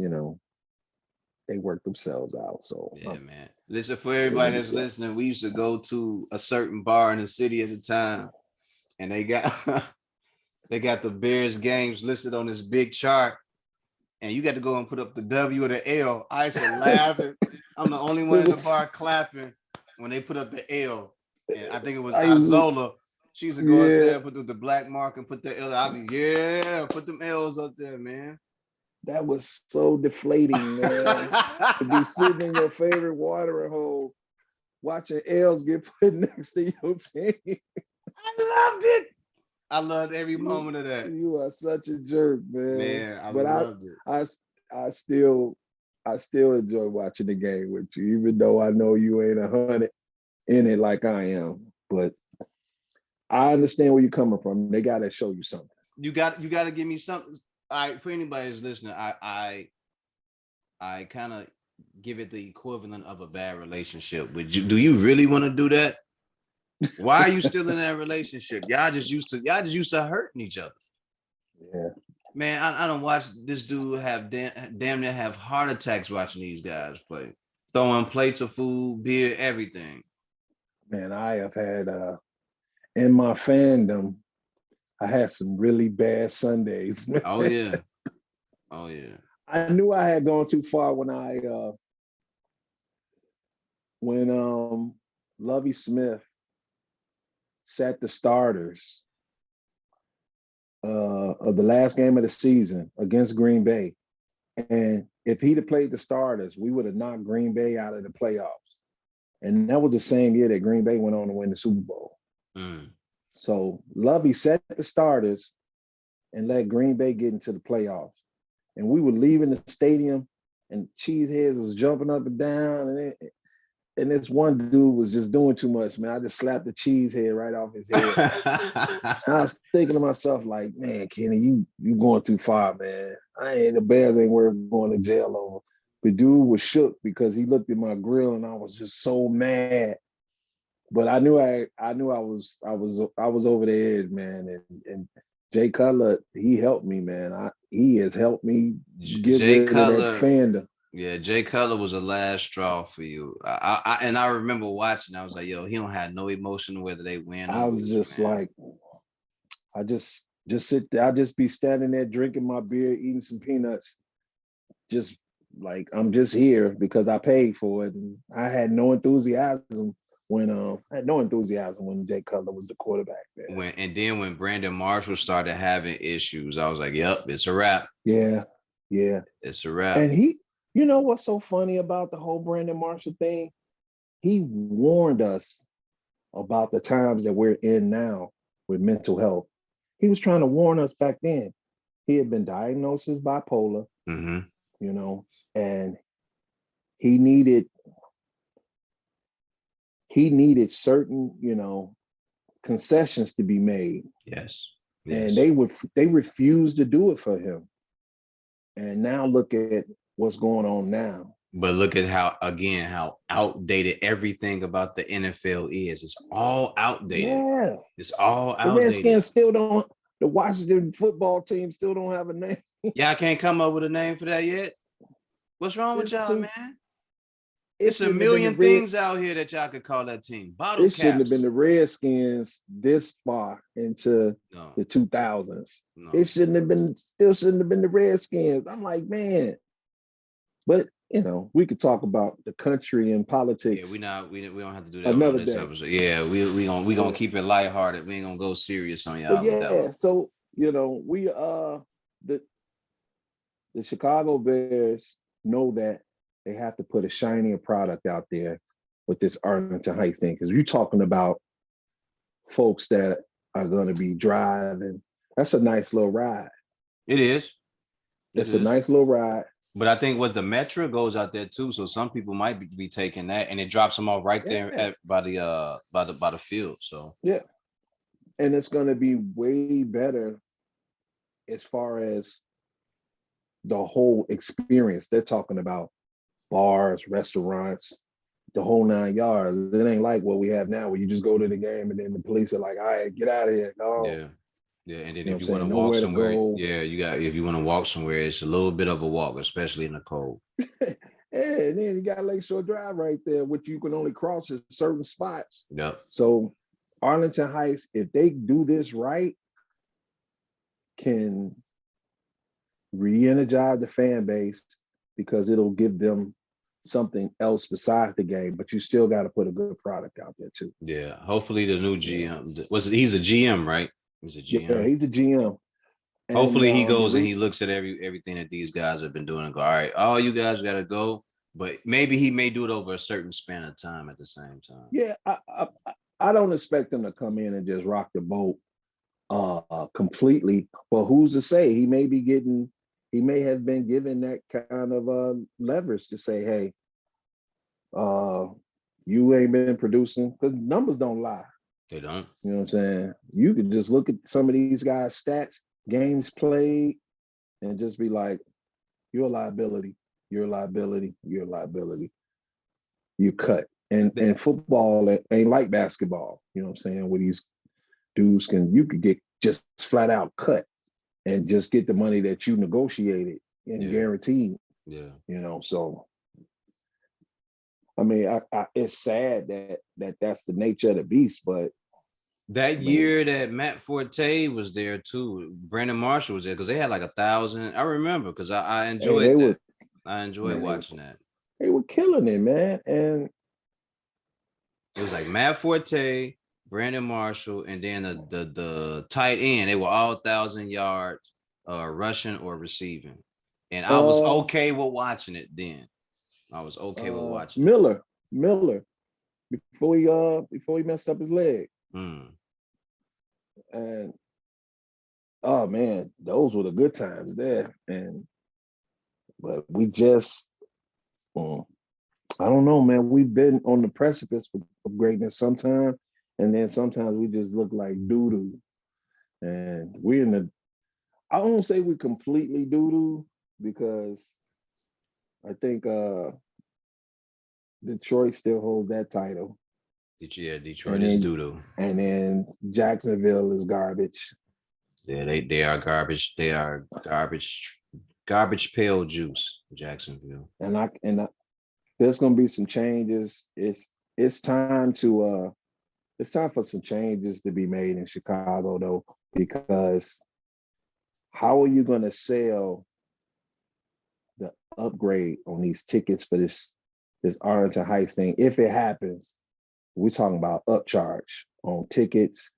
they work themselves out. So yeah, man. Listen, for everybody that's listening, we used to go to a certain bar in the city at the time, and they got the Bears games listed on this big chart, and you got to go and put up the W or the L. I used to laugh. I'm the only one in the bar clapping when they put up the L. And I think it was Isola. She used to go up there, put the black mark and put the L. I'll be, put them L's up there, man. That was so deflating, man. To be sitting in your favorite watering hole, watching L's get put next to your team. I loved it. I loved every moment of that. You are such a jerk, man. Man, I loved it. I still enjoy watching the game with you, even though I know you ain't 100 in it like I am. But I understand where you're coming from. They got to show you something. You got to give me something. For anybody who's listening, I kind of give it the equivalent of a bad relationship. Do you really want to do that? Why are you still in that relationship? Y'all just used to hurting each other. Yeah. Man, I don't watch this dude have damn near have heart attacks watching these guys play. Throwing plates of food, beer, everything. Man, I have had in my fandom, I had some really bad Sundays. Man. Oh yeah. I knew I had gone too far when Lovie Smith sat the starters of the last game of the season against Green Bay. And if he'd have played the starters, we would have knocked Green Bay out of the playoffs. And that was the same year that Green Bay went on to win the Super Bowl. Mm. So Lovie set the starters and let Green Bay get into the playoffs. And we were leaving the stadium and Cheeseheads was jumping up and down. And this one dude was just doing too much, man. I just slapped the Cheesehead right off his head. I was thinking to myself, like, man, Kenny, you going too far, man. The Bears ain't worth going to jail over. The dude was shook because he looked at my grill and I was just so mad. But I knew I was over the edge, man. And Jay Cutler, he helped me, man. He has helped me get rid of that fandom. Yeah, Jay Cutler was the last straw for you. I remember watching. I was like, yo, he don't have no emotion whether they win. I was just like, I just sit there. I just be standing there drinking my beer, eating some peanuts, just like I'm just here because I paid for it. And I had no enthusiasm when Jay Cutler was the quarterback there. When Brandon Marshall started having issues, I was like, yep, it's a wrap. Yeah. It's a wrap. And you know what's so funny about the whole Brandon Marshall thing? He warned us about the times that we're in now with mental health. He was trying to warn us back then. He had been diagnosed as bipolar, and he needed certain, concessions to be made. Yes. And they refused to do it for him. And now look at what's going on now. But look at how outdated everything about the NFL is. It's all outdated. Yeah. It's all outdated. The Redskins the Washington football team still don't have a name. Y'all can't come up with a name for that yet? What's wrong with y'all, man? It's a million things out here that y'all could call that team. Bottle caps. Shouldn't have been the Redskins this far into the 2000s. No. It shouldn't have been the Redskins. I'm like, man. But we could talk about the country and politics. Yeah, we don't have to do that another on this episode. Yeah, we gonna keep it lighthearted. We ain't gonna go serious on y'all. Yeah, so we the Chicago Bears know that they have to put a shinier product out there with this Arlington Heights thing. Because you're talking about folks that are going to be driving. That's a nice little ride. It is. It's a nice little ride. But I think what the Metro goes out there too, so some people might be taking that, and it drops them off right there Yeah, by the field. So yeah. And it's gonna be way better as far as the whole experience. They're talking about bars, restaurants, the whole 9 yards. It ain't like what we have now, where you just go to the game and then the police are like, "All right, get out of here." No, yeah, yeah. And then you know what if I'm you want to saying? walk Nowhere to somewhere, go. yeah, you got. If you want to walk somewhere, it's a little bit of a walk, especially in the cold. Yeah, and then you got Lakeshore Drive right there, which you can only cross at certain spots. Yep. So Arlington Heights, if they do this right, can re-energize the fan base because it'll give them something else besides the game. But you still got to put a good product out there too. Yeah. Hopefully the new GM he's a GM, right? He's a Yeah, GM. he's a GM. And Hopefully he the goes and he looks at everything that these guys have been doing and go, all right, all you guys got to go. But maybe he may do it over a certain span of time at the same time. yeah, I don't expect him to come in and just rock the boat completely. But who's to say? He may have been given that kind of leverage to say, hey, you ain't been producing, because numbers don't lie. They don't. You know what I'm saying? You could just look at some of these guys' stats, games played, and just be like, you're a liability, you're a liability, you're a liability. You cut. And football ain't like basketball. You know what I'm saying? Where these dudes you could get just flat out cut and just get the money that you negotiated and guaranteed. Yeah. You know, so I mean, it's sad that's the nature of the beast, but that year that Matt Forte was there too, Brandon Marshall was there because they had like 1,000. I remember because I enjoyed that. I enjoyed watching that. They were killing it, man. And it was like Matt Forte, Brandon Marshall, and then the tight end. They were all 1,000 yards rushing or receiving. And I was okay with watching it then. I was okay with watching Miller before he messed up his leg. And oh man, those were the good times there. But we just I don't know, man. We've been on the precipice of greatness sometimes, and then sometimes we just look like doo-doo. And I won't say we're completely doo-doo, because I think Detroit still holds that title. Yeah, Detroit is doo-doo. And then Jacksonville is garbage. Yeah, they are garbage. They are garbage pail juice, Jacksonville. And there's gonna be some changes. It's time for some changes to be made in Chicago, though, because how are you gonna sell the upgrade on these tickets for this Arlington Heights thing? If it happens, we're talking about upcharge on tickets,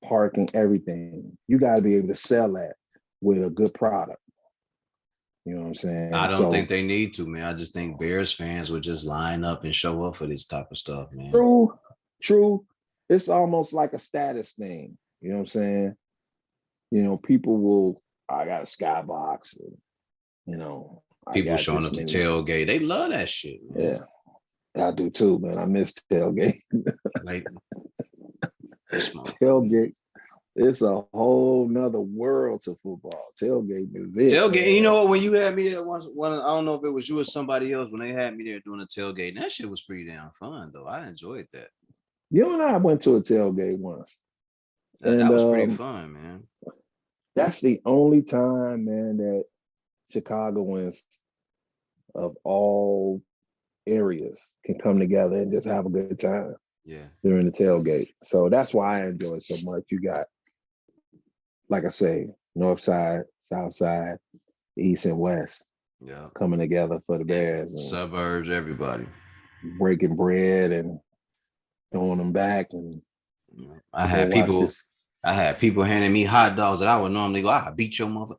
parking, everything. You got to be able to sell that with a good product. You know what I'm saying? I don't think they need to, man. I just think Bears fans would just line up and show up for this type of stuff, man. True. It's almost like a status thing. You know what I'm saying? You know, people I got a skybox, and, you know, people showing up to tailgate. They love that shit, man. Yeah, I do too, man. I miss tailgate. Like tailgate. It's a whole nother world to football. Tailgate is it. Tailgate. You know what? When you had me there once, I don't know if it was you or somebody else, when they had me there doing a tailgate, and that shit was pretty damn fun, though. I enjoyed that. You and I went to a tailgate once. That was pretty fun, man. That's the only time, man, that Chicagoans of all areas can come together and just have a good time. Yeah. During the tailgate. So that's why I enjoy it so much. You got, like I say, North Side, South Side, East and West, coming together for the Bears. And suburbs, everybody breaking bread and throwing them back. And I had people handing me hot dogs that I would normally go, I beat your mother.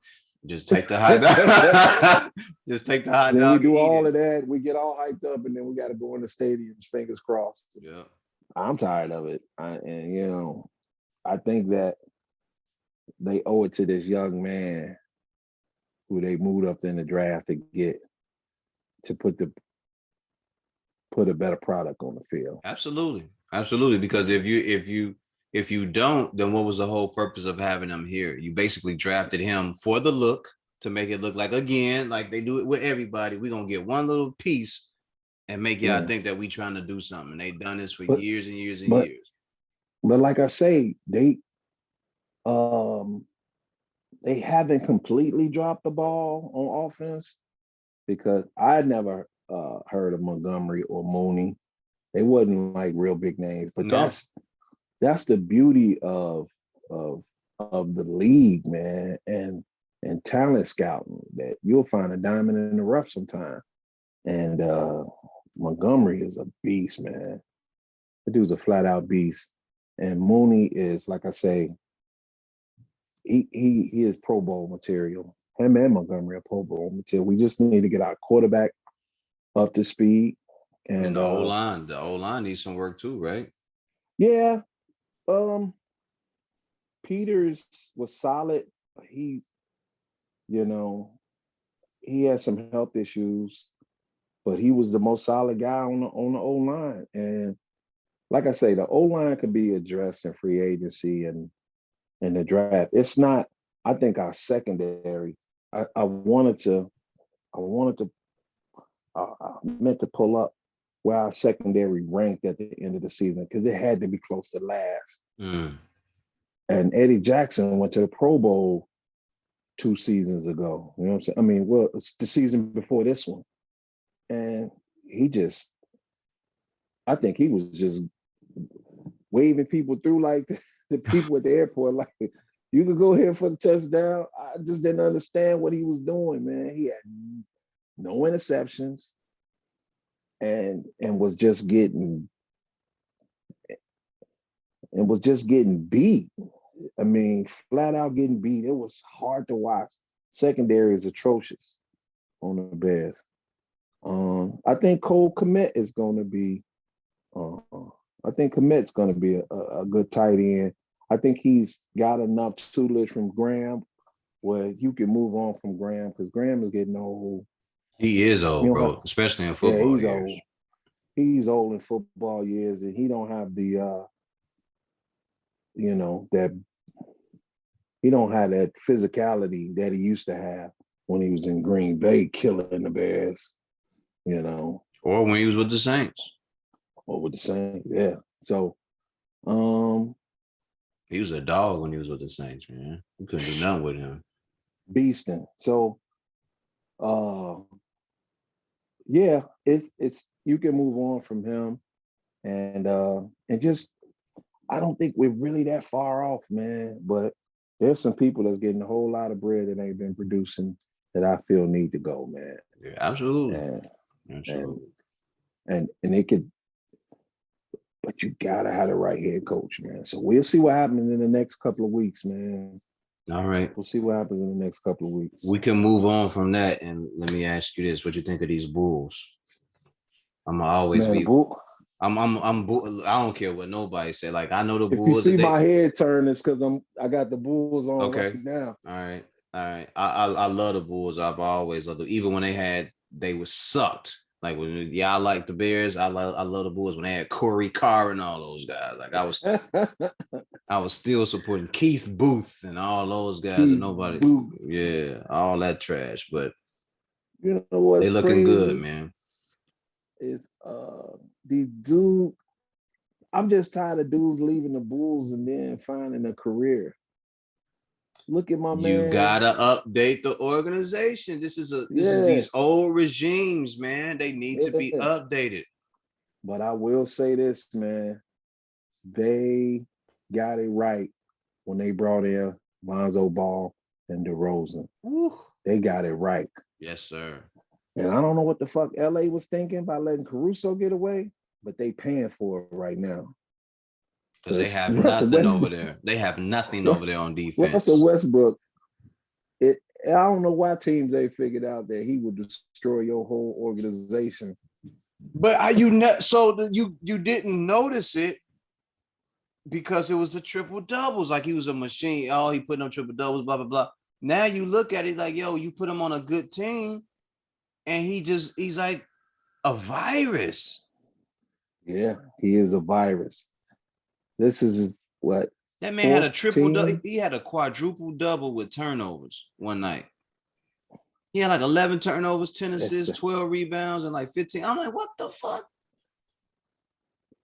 Just take the hot dog. Just take the hot dog. Then we do all of that. We get all hyped up, and then we got to go in the stadium, fingers crossed. Yeah. I'm tired of it. I think that they owe it to this young man who they moved up in the draft to get to put a better product on the field. Absolutely. Absolutely. Because if you don't, then what was the whole purpose of having him here? You basically drafted him for the look to make it look like, again, like they do it with everybody. We're gonna get one little piece and make y'all think that we trying to do something. They've done this for years and years and years. But like I say, they haven't completely dropped the ball on offense, because I never heard of Montgomery or Mooney. They wasn't like real big names, but that's the beauty of the league, man, and talent scouting, that you'll find a diamond in the rough sometime. And Montgomery is a beast, man. The dude's a flat out beast. And Mooney is, like I say, he is Pro Bowl material. Him and Montgomery are Pro Bowl material. We just need to get our quarterback up to speed. And the O-line needs some work too, right? Yeah. Peters was solid. He had some health issues, but he was the most solid guy on the O-line. And like I say, the O-line could be addressed in free agency and in the draft. It's not, I think our secondary, I meant to pull up where our secondary ranked at the end of the season, because it had to be close to last. And Eddie Jackson went to the Pro Bowl 2 seasons ago. You know what I'm saying? I mean, well, it's the season before this one. And I think he was just waving people through like the people at the airport, like, you could go here for the touchdown. I just didn't understand what he was doing, man. He had no interceptions and was just getting beat. I mean, flat out getting beat. It was hard to watch. Secondary is atrocious on the Bears. I think Cole Kmet is going to be. I think Kmet's going to be a good tight end. I think he's got enough tutelage from Graham where you can move on from Graham, because Graham is getting old. He is old, bro, especially in football years. Old. He's old in football years, and he don't have the, he don't have that physicality that he used to have when he was in Green Bay killing the Bears, Or when he was with the Saints. Or with the Saints, yeah. So, he was a dog when he was with the Saints, man. We couldn't do nothing with him. Beasting. So, yeah, it's you can move on from him, and just I don't think we're really that far off, man. But there's some people that's getting a whole lot of bread that ain't been producing that I feel need to go, man. Yeah, absolutely. And it could, but you gotta have the right head coach, man. So we'll see what happens in the next couple of weeks, man. All right. We'll see what happens in the next couple of weeks. We can move on from that, and let me ask you this: what you think of these Bulls? I'm always be. I don't care what nobody say. Like, I know the Bulls. If you see my head turn, it's because I got the Bulls on right now. All right. I love the Bulls. I've always loved them. Even when they were sucked. Like, when y'all like the Bears, I love the Bulls when they had Corey Carr and all those guys. Like, I was still supporting Keith Booth and all those guys and nobody. Yeah, all that trash. But you know what's they looking good, man. Is the dude, I'm just tired of dudes leaving the Bulls and then finding a career. Look at my man. You gotta update the organization. This is these old regimes, man. They need to be updated. But I will say this, man. They got it right when they brought in Lonzo Ball and DeRozan. Woo. They got it right. Yes, sir. And I don't know what the fuck LA was thinking by letting Caruso get away, but they paying for it right now. Because they have nothing over there. They have nothing over there on defense. Russell Westbrook, I don't know why teams they figured out that he would destroy your whole organization. But you didn't notice it because it was the triple doubles. Like, he was a machine. Oh, he putting up triple doubles, blah, blah, blah. Now you look at it like, yo, you put him on a good team, and he's like a virus. Yeah, he is a virus. This is what, That man had a fourth triple double. team? He had a quadruple double with turnovers one night. He had like 11 turnovers, 10 It's, assists, 12 rebounds, and like 15. I'm like, what the fuck?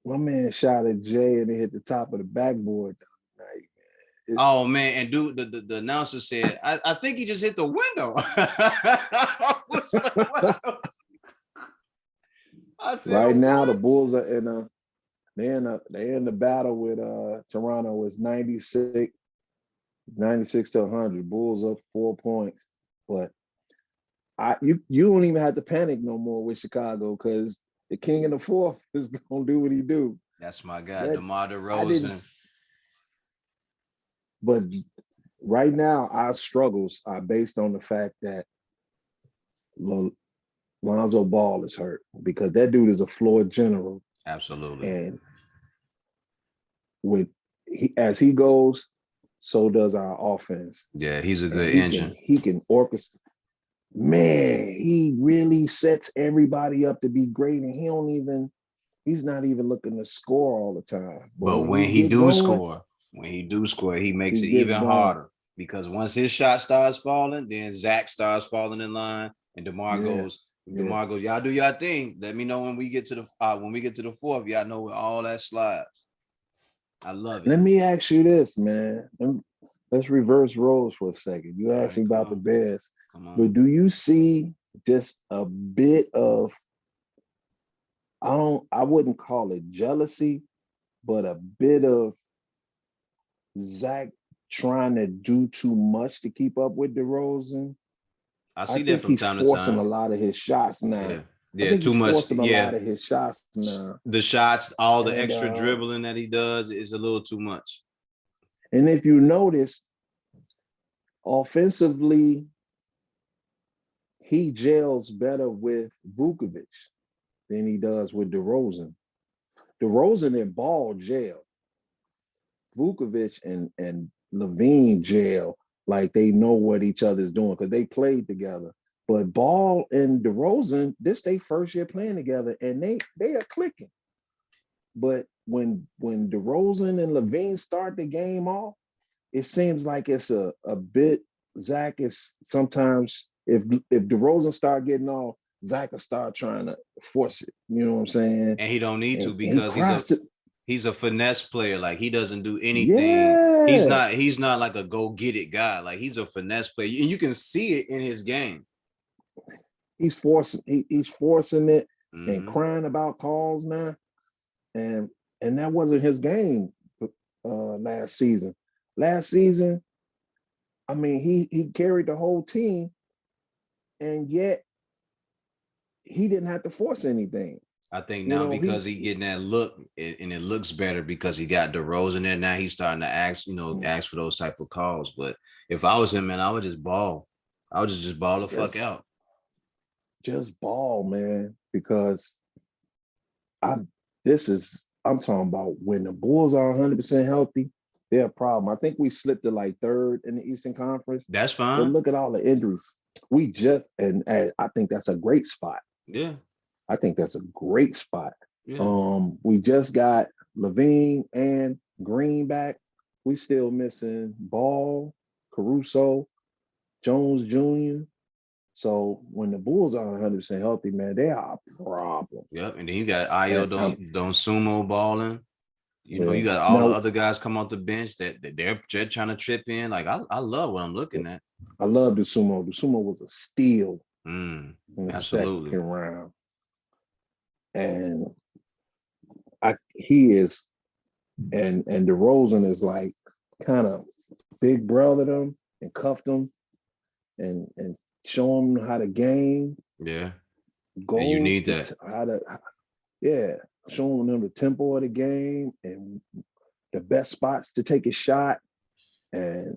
my man shot at Jay and it hit the top of the backboard the other night. Oh man, and dude, the announcer said, I think he just hit the window. I was like, what the? I said, Right now, the what? Bulls are they're in the battle with Toronto. It's 96 to 100. Bulls up 4 points. But you don't even have to panic no more with Chicago, because the king of the fourth is gonna do what he do. That's my guy, That DeMar I didn't, DeRozan. but right now our struggles are based on the fact that Lonzo Ball is hurt, because that dude is a floor general. Absolutely. And as he goes, so does our offense. Yeah, he's a And good engine. He can orchestrate. Man, he really sets everybody up to be great, and he's not even looking to score all the time. But when he do score, he makes it even harder, because once his shot starts falling, then Zach starts falling in line, and DeMar goes, y'all do y'all thing. Let me know when we get to the fourth. Y'all know where all that slides. I love it. Let me ask you this, man. Let's reverse roles for a second. You asked me about the Bears, but do you see just a bit of, I wouldn't call it jealousy, but a bit of Zach trying to do too much to keep up with DeRozan? I see that from time to time. He's forcing a lot of his shots now. Yeah, too much. Forcing a lot of his shots now. The shots, all the extra dribbling that he does is a little too much. And if you notice, offensively, he gels better with Vukovic than he does with DeRozan. DeRozan and Ball gel. Vukovic and Levine gel like they know what each other's doing, because they played together. But Ball and DeRozan, this their first year playing together, and they are clicking. But when DeRozan and Levine start the game off, it seems like it's a bit. Zach is sometimes, if DeRozan start getting off, Zach will start trying to force it. You know what I'm saying? And he don't need to, because he's a finesse player. Like, he doesn't do anything. Yeah. He's not like a go get it guy. Like, he's a finesse player, and you can see it in his game. He's forcing it and crying about calls now, and that wasn't his game last season. Last season, I mean, he carried the whole team, and yet he didn't have to force anything. I think now, because he getting that look, and it looks better because he got DeRozan there. Now he's starting to ask for those type of calls. But if I was him, man, I would just ball. I would just ball the fuck out. Just ball, man, because I'm talking about when the Bulls are 100% healthy, they're a problem. I think we slipped to like third in the Eastern Conference. That's fine. But look at all the injuries. We just, and I think that's a great spot. Yeah. I think that's a great spot. Yeah. We just got Levine and Green back. We still missing Ball, Caruso, Jones Jr. So when the Bulls are 100% healthy, man, they are a problem. Yep, and then you got Ayo don't sumo balling. You got all the other guys come off the bench that they're trying to trip in. Like, I love what I'm looking at. I love the sumo. The sumo was a steal in the absolutely. second round, and he is, and DeRozan is like kind of big brothered him and cuffed him, and show him how to game. Yeah. And you need that. Showing them the tempo of the game and the best spots to take a shot. And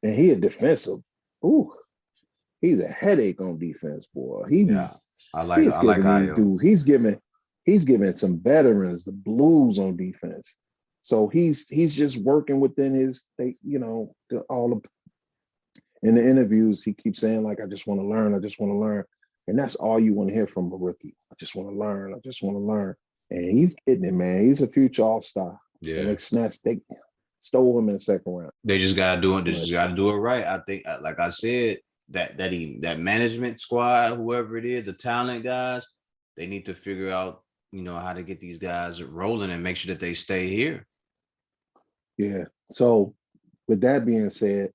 he a defensive. Ooh, he's a headache on defense, boy. I like these dudes. He's giving some veterans the blues on defense. So he's just working within his, in the interviews, he keeps saying, like, I just want to learn. I just want to learn. And that's all you want to hear from a rookie. I just want to learn. I just want to learn. And he's getting it, man. He's a future all-star. Yeah. And they stole him in the second round. They just gotta do it. They But just gotta do it right. I think, like I said, that management squad, whoever it is, the talent guys, they need to figure out, how to get these guys rolling and make sure that they stay here. yeah. So with that being said,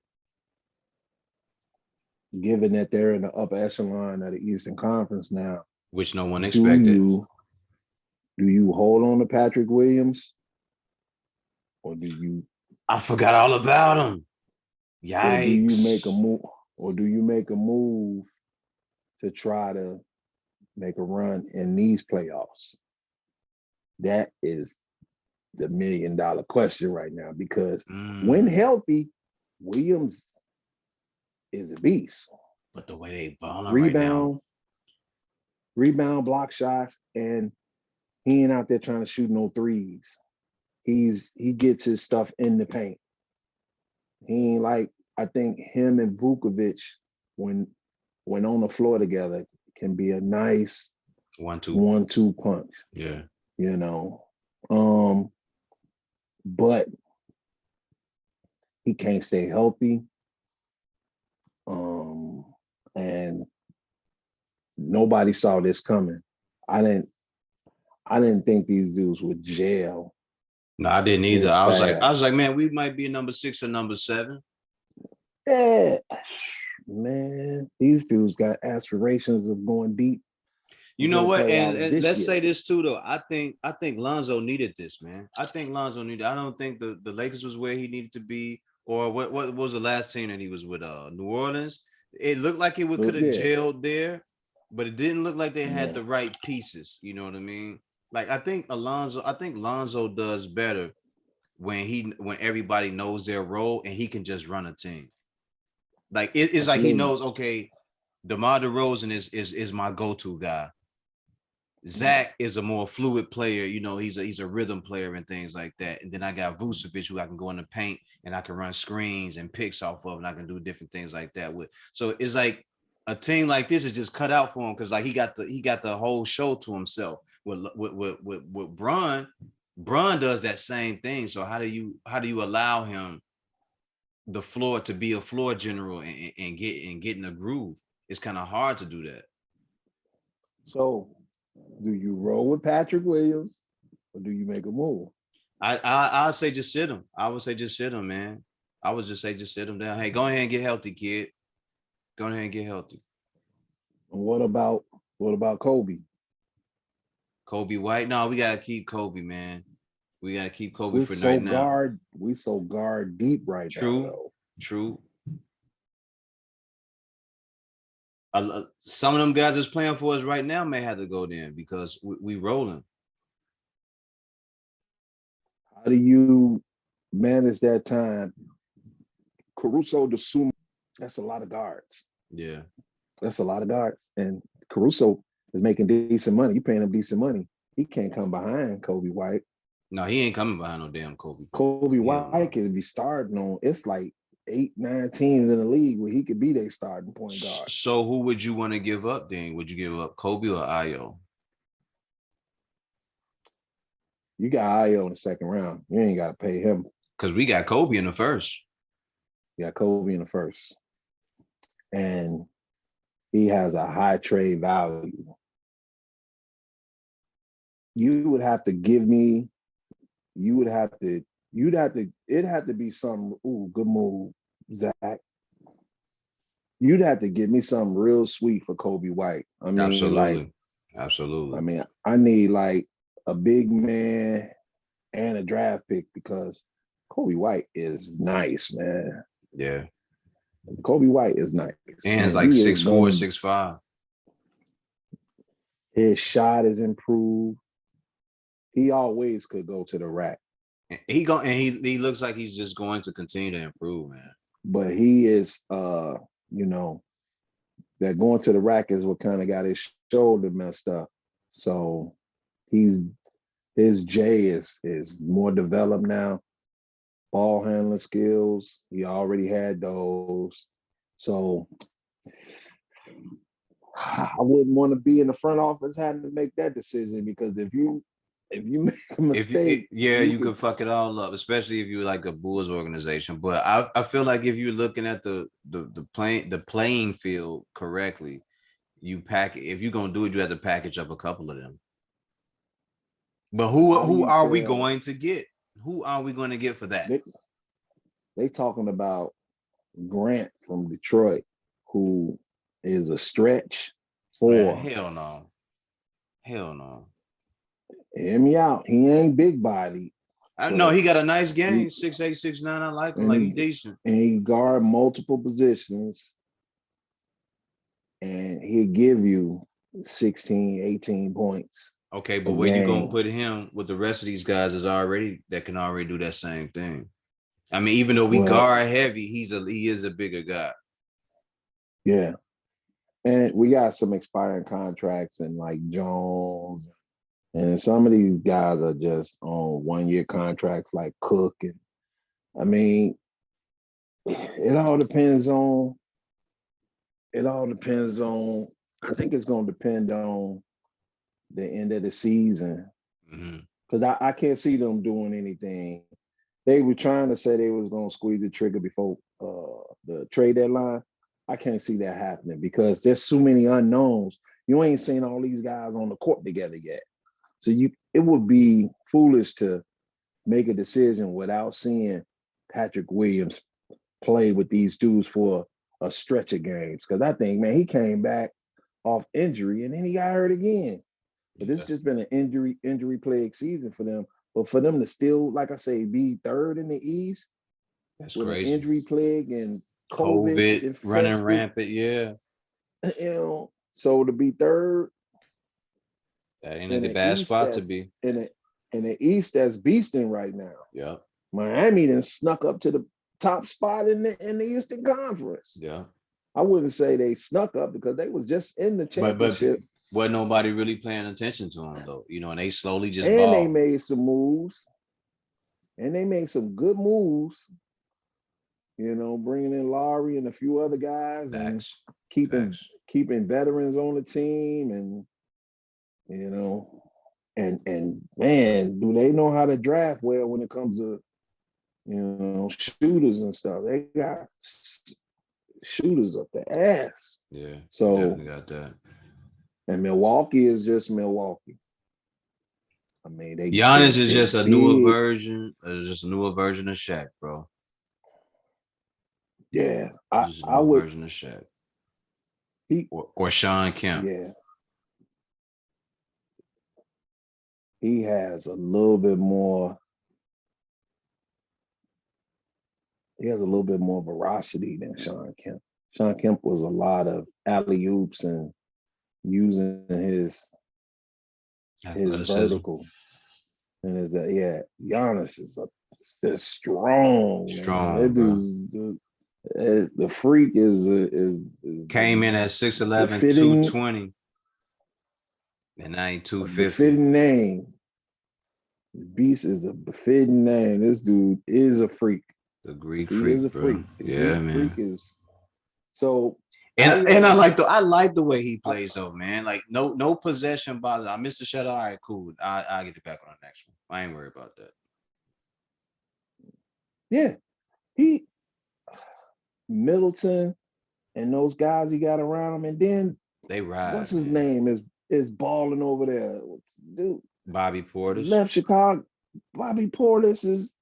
given that they're in the upper echelon of the Eastern Conference now, which no one expected. Do you hold on to Patrick Williams, or do you? I forgot all about him. Yikes! Or do you make a move? Or do you make a move to try to make a run in these playoffs? That is the $1 million question right now, because when healthy, Williams is a beast. But the way they balling right now, rebound, block shots, and he ain't out there trying to shoot no threes. He gets his stuff in the paint. He ain't like, I think him and Vukovic, when on the floor together, can be a nice 1-2 punch. Yeah. But he can't stay healthy. And nobody saw this coming. I didn't think these dudes would jail. No, I didn't either. I was like, man, we might be number 6 or number 7. Yeah, man, these dudes got aspirations of going deep. You know what? And let's say this too, though. I think Lonzo needed this, man. I don't think the Lakers was where he needed to be, or what was the last team that he was with? New Orleans. It looked like it could have jailed there, but it didn't look like they had the right pieces. You know what I mean? Like I think Lonzo does better when everybody knows their role and he can just run a team. Like it's like he knows, okay, DeMar DeRozan is my go-to guy. Zach is a more fluid player, he's a rhythm player and things like that. And then I got Vucevic, who I can go in the paint and I can run screens and picks off of, and I can do different things like that with. So it's like a team like this is just cut out for him, because like he got the whole show to himself. With Bron does that same thing. So how do you allow him the floor to be a floor general and get in a groove? It's kind of hard to do that. So do you roll with Patrick Williams, or do you make a move? I'll say just sit him. I would say just sit him, man. I would just say just sit him down. Hey, go ahead and get healthy, kid. Go ahead and get healthy. And what about Kobe? Kobe White? No, we gotta keep Kobe, man. We gotta keep Kobe for right now. We so guard deep right now. True. Some of them guys that's playing for us right now may have to go then, because we rolling. How do you manage that time? Caruso, DeSumo, that's a lot of guards. Yeah. That's a lot of guards. And Caruso is making decent money. You're paying him decent money. He can't come behind Kobe White. No, he ain't coming behind no damn Kobe. Kobe White could be starting on, it's like 8-9 teams in the league where he could be their starting point guard. So who would you want to give up then? Would you give up Kobe or Ayo? You got Ayo in the second round. You ain't got to pay him. Because we got Kobe in the first. You got Kobe in the first. And he has a high trade value. It'd have to be some, good move, Zach. You'd have to give me something real sweet for Kobe White. I mean, absolutely. I mean, I need like a big man and a draft pick, because Kobe White is nice, man. Yeah. Kobe White is nice. And like 6'4", 6'5". His shot is improved. He always could go to the rack. He looks like he's just going to continue to improve, man. But he is, that going to the rack is what kind of got his shoulder messed up. So his J is more developed now. Ball handling skills, he already had those. So I wouldn't want to be in the front office having to make that decision, because if you make a mistake, you could fuck it all up, especially if you're like a Bulls organization. But I feel like if you're looking at the playing field correctly, if you're gonna do it, you have to package up a couple of them. But who are we going to get? Who are we going to get for that? They talking about Grant from Detroit, who is a stretch for. Man, hell no. Hear me out. He ain't big body. No, he got a nice game. 6'8", 6'9". I like him. Like, he's decent. And he guard multiple positions. And he'll give you 16, 18 points. Okay, but where you gonna put him with the rest of these guys that can already do that same thing? I mean, even though we guard heavy, he is a bigger guy. Yeah. And we got some expiring contracts, and like Jones, and some of these guys are just on 1-year contracts, like Cook. And I mean, it all depends on. I think it's going to depend on the end of the season, because I can't see them doing anything. They were trying to say they was going to squeeze the trigger before the trade deadline. I can't see that happening because there's so many unknowns. You ain't seen all these guys on the court together yet. So it would be foolish to make a decision without seeing Patrick Williams play with these dudes for a stretch of games. Because I think, man, he came back off injury and then he got hurt again. But this has just been an injury plagued season for them. But for them to still, like I say, be third in the East, that's with crazy. An injury plague and COVID running rampant, yeah. So to be third, that ain't a bad spot to be. In the East, that's beasting right now. Yeah, Miami then snuck up to the top spot in the Eastern Conference. Yeah, I wouldn't say they snuck up because they was just in the championship. But wasn't nobody really paying attention to them though, and they slowly just and they made some moves, and they made some good moves. Bringing in Lowry and a few other guys, and keeping veterans on the team, and and man, do they know how to draft well when it comes to shooters and stuff? They got shooters up the ass. Yeah, so definitely got that. And Milwaukee is just Milwaukee. I mean, Giannis is just a newer version. Just a newer version of Shaq, bro. Yeah, I would version of Shaq. Or Sean Kemp. Yeah, he has a little bit more. He has a little bit more veracity than Sean Kemp. Sean Kemp was a lot of alley-oops and using his vertical. And Giannis is strong. Strong, bro. The freak is came in at 6'11", 220, and now he's 250. Fitting name. The Beast is a befitting name. This dude is a freak. The Greek freak, is a freak. The Greek man. Freak is so. And I like the way he plays though, man. Like no possession bother. I missed the shot. All right, cool. I'll get it back on the next one. I ain't worried about that. Yeah, Middleton and those guys he got around him, and then they ride. What's his name is balling over there, dude. Bobby Portis left Chicago. Bobby Portis is.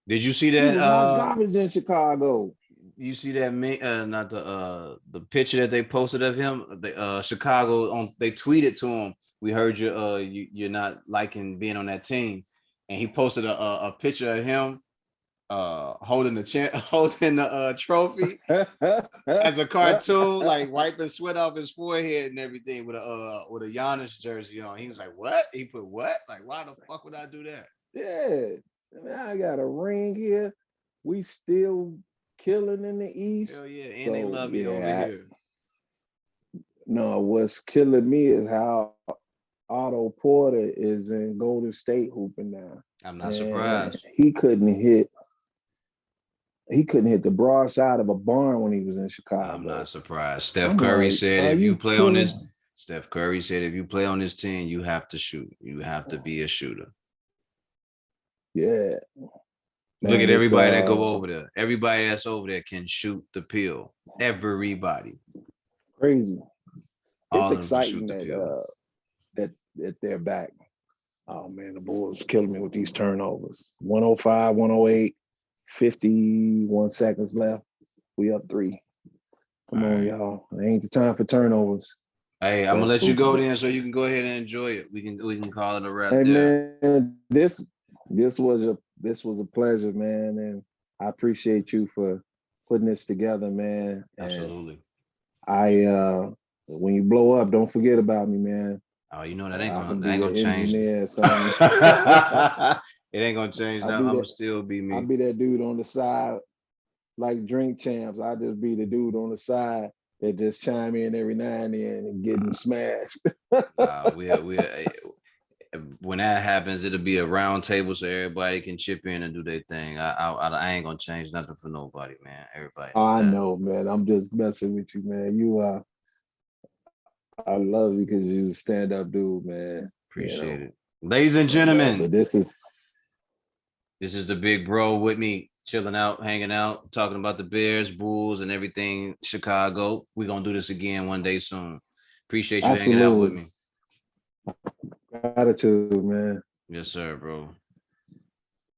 Did you see that? Garbage in Chicago. You see that? Not the picture that they posted of him. Chicago they tweeted to him. We heard you're not liking being on that team, and he posted a picture of him holding the trophy as a cartoon, like wiping sweat off his forehead and everything with a Giannis jersey on. He was like, "What?" He put what? Like, why the fuck would I do that? Yeah, I got a ring here. We still killing in the East. Hell yeah, and they love me over here. No, what's killing me is how Otto Porter is in Golden State hooping now. I'm not surprised. He couldn't hit he couldn't hit the broadside of a barn when he was in Chicago. I'm not surprised. Steph I'm Curry like, said, are if you you play on kidding? this, Steph Curry said, if you play on this team, you have to shoot. You have to be a shooter. Yeah. Look Man, at it's everybody that go over there. Everybody that's over there can shoot the pill. Everybody. crazy. All It's of them can shoot exciting the pill. that they're back. Oh man, the Bulls killing me with these turnovers. 105, 108, 51 seconds left. We up 3. Come on, y'all. It ain't the time for turnovers. Hey, I'm gonna let you go then, so you can go ahead and enjoy it. We can call it a wrap. Hey there. man, this was a pleasure, man, and I appreciate you for putting this together, man. Absolutely. And when you blow up, don't forget about me, man. Oh, you know that ain't gonna change. It ain't gonna change now. I'm gonna still be me. I'll be that dude on the side, like Drink Champs. I'll just be the dude on the side that just chime in every now and then and getting smashed. When that happens, it'll be a round table so everybody can chip in and do their thing. I ain't gonna change nothing for nobody, man. Everybody. I know, man. I'm just messing with you, man. I love you because you're a stand-up dude, man. Appreciate it. Ladies and gentlemen, but this is the big bro with me, chilling out, hanging out, talking about the Bears, Bulls, and everything Chicago. We're gonna do this again one day soon. Appreciate you hanging out with me. Gratitude, man. Yes, sir, bro.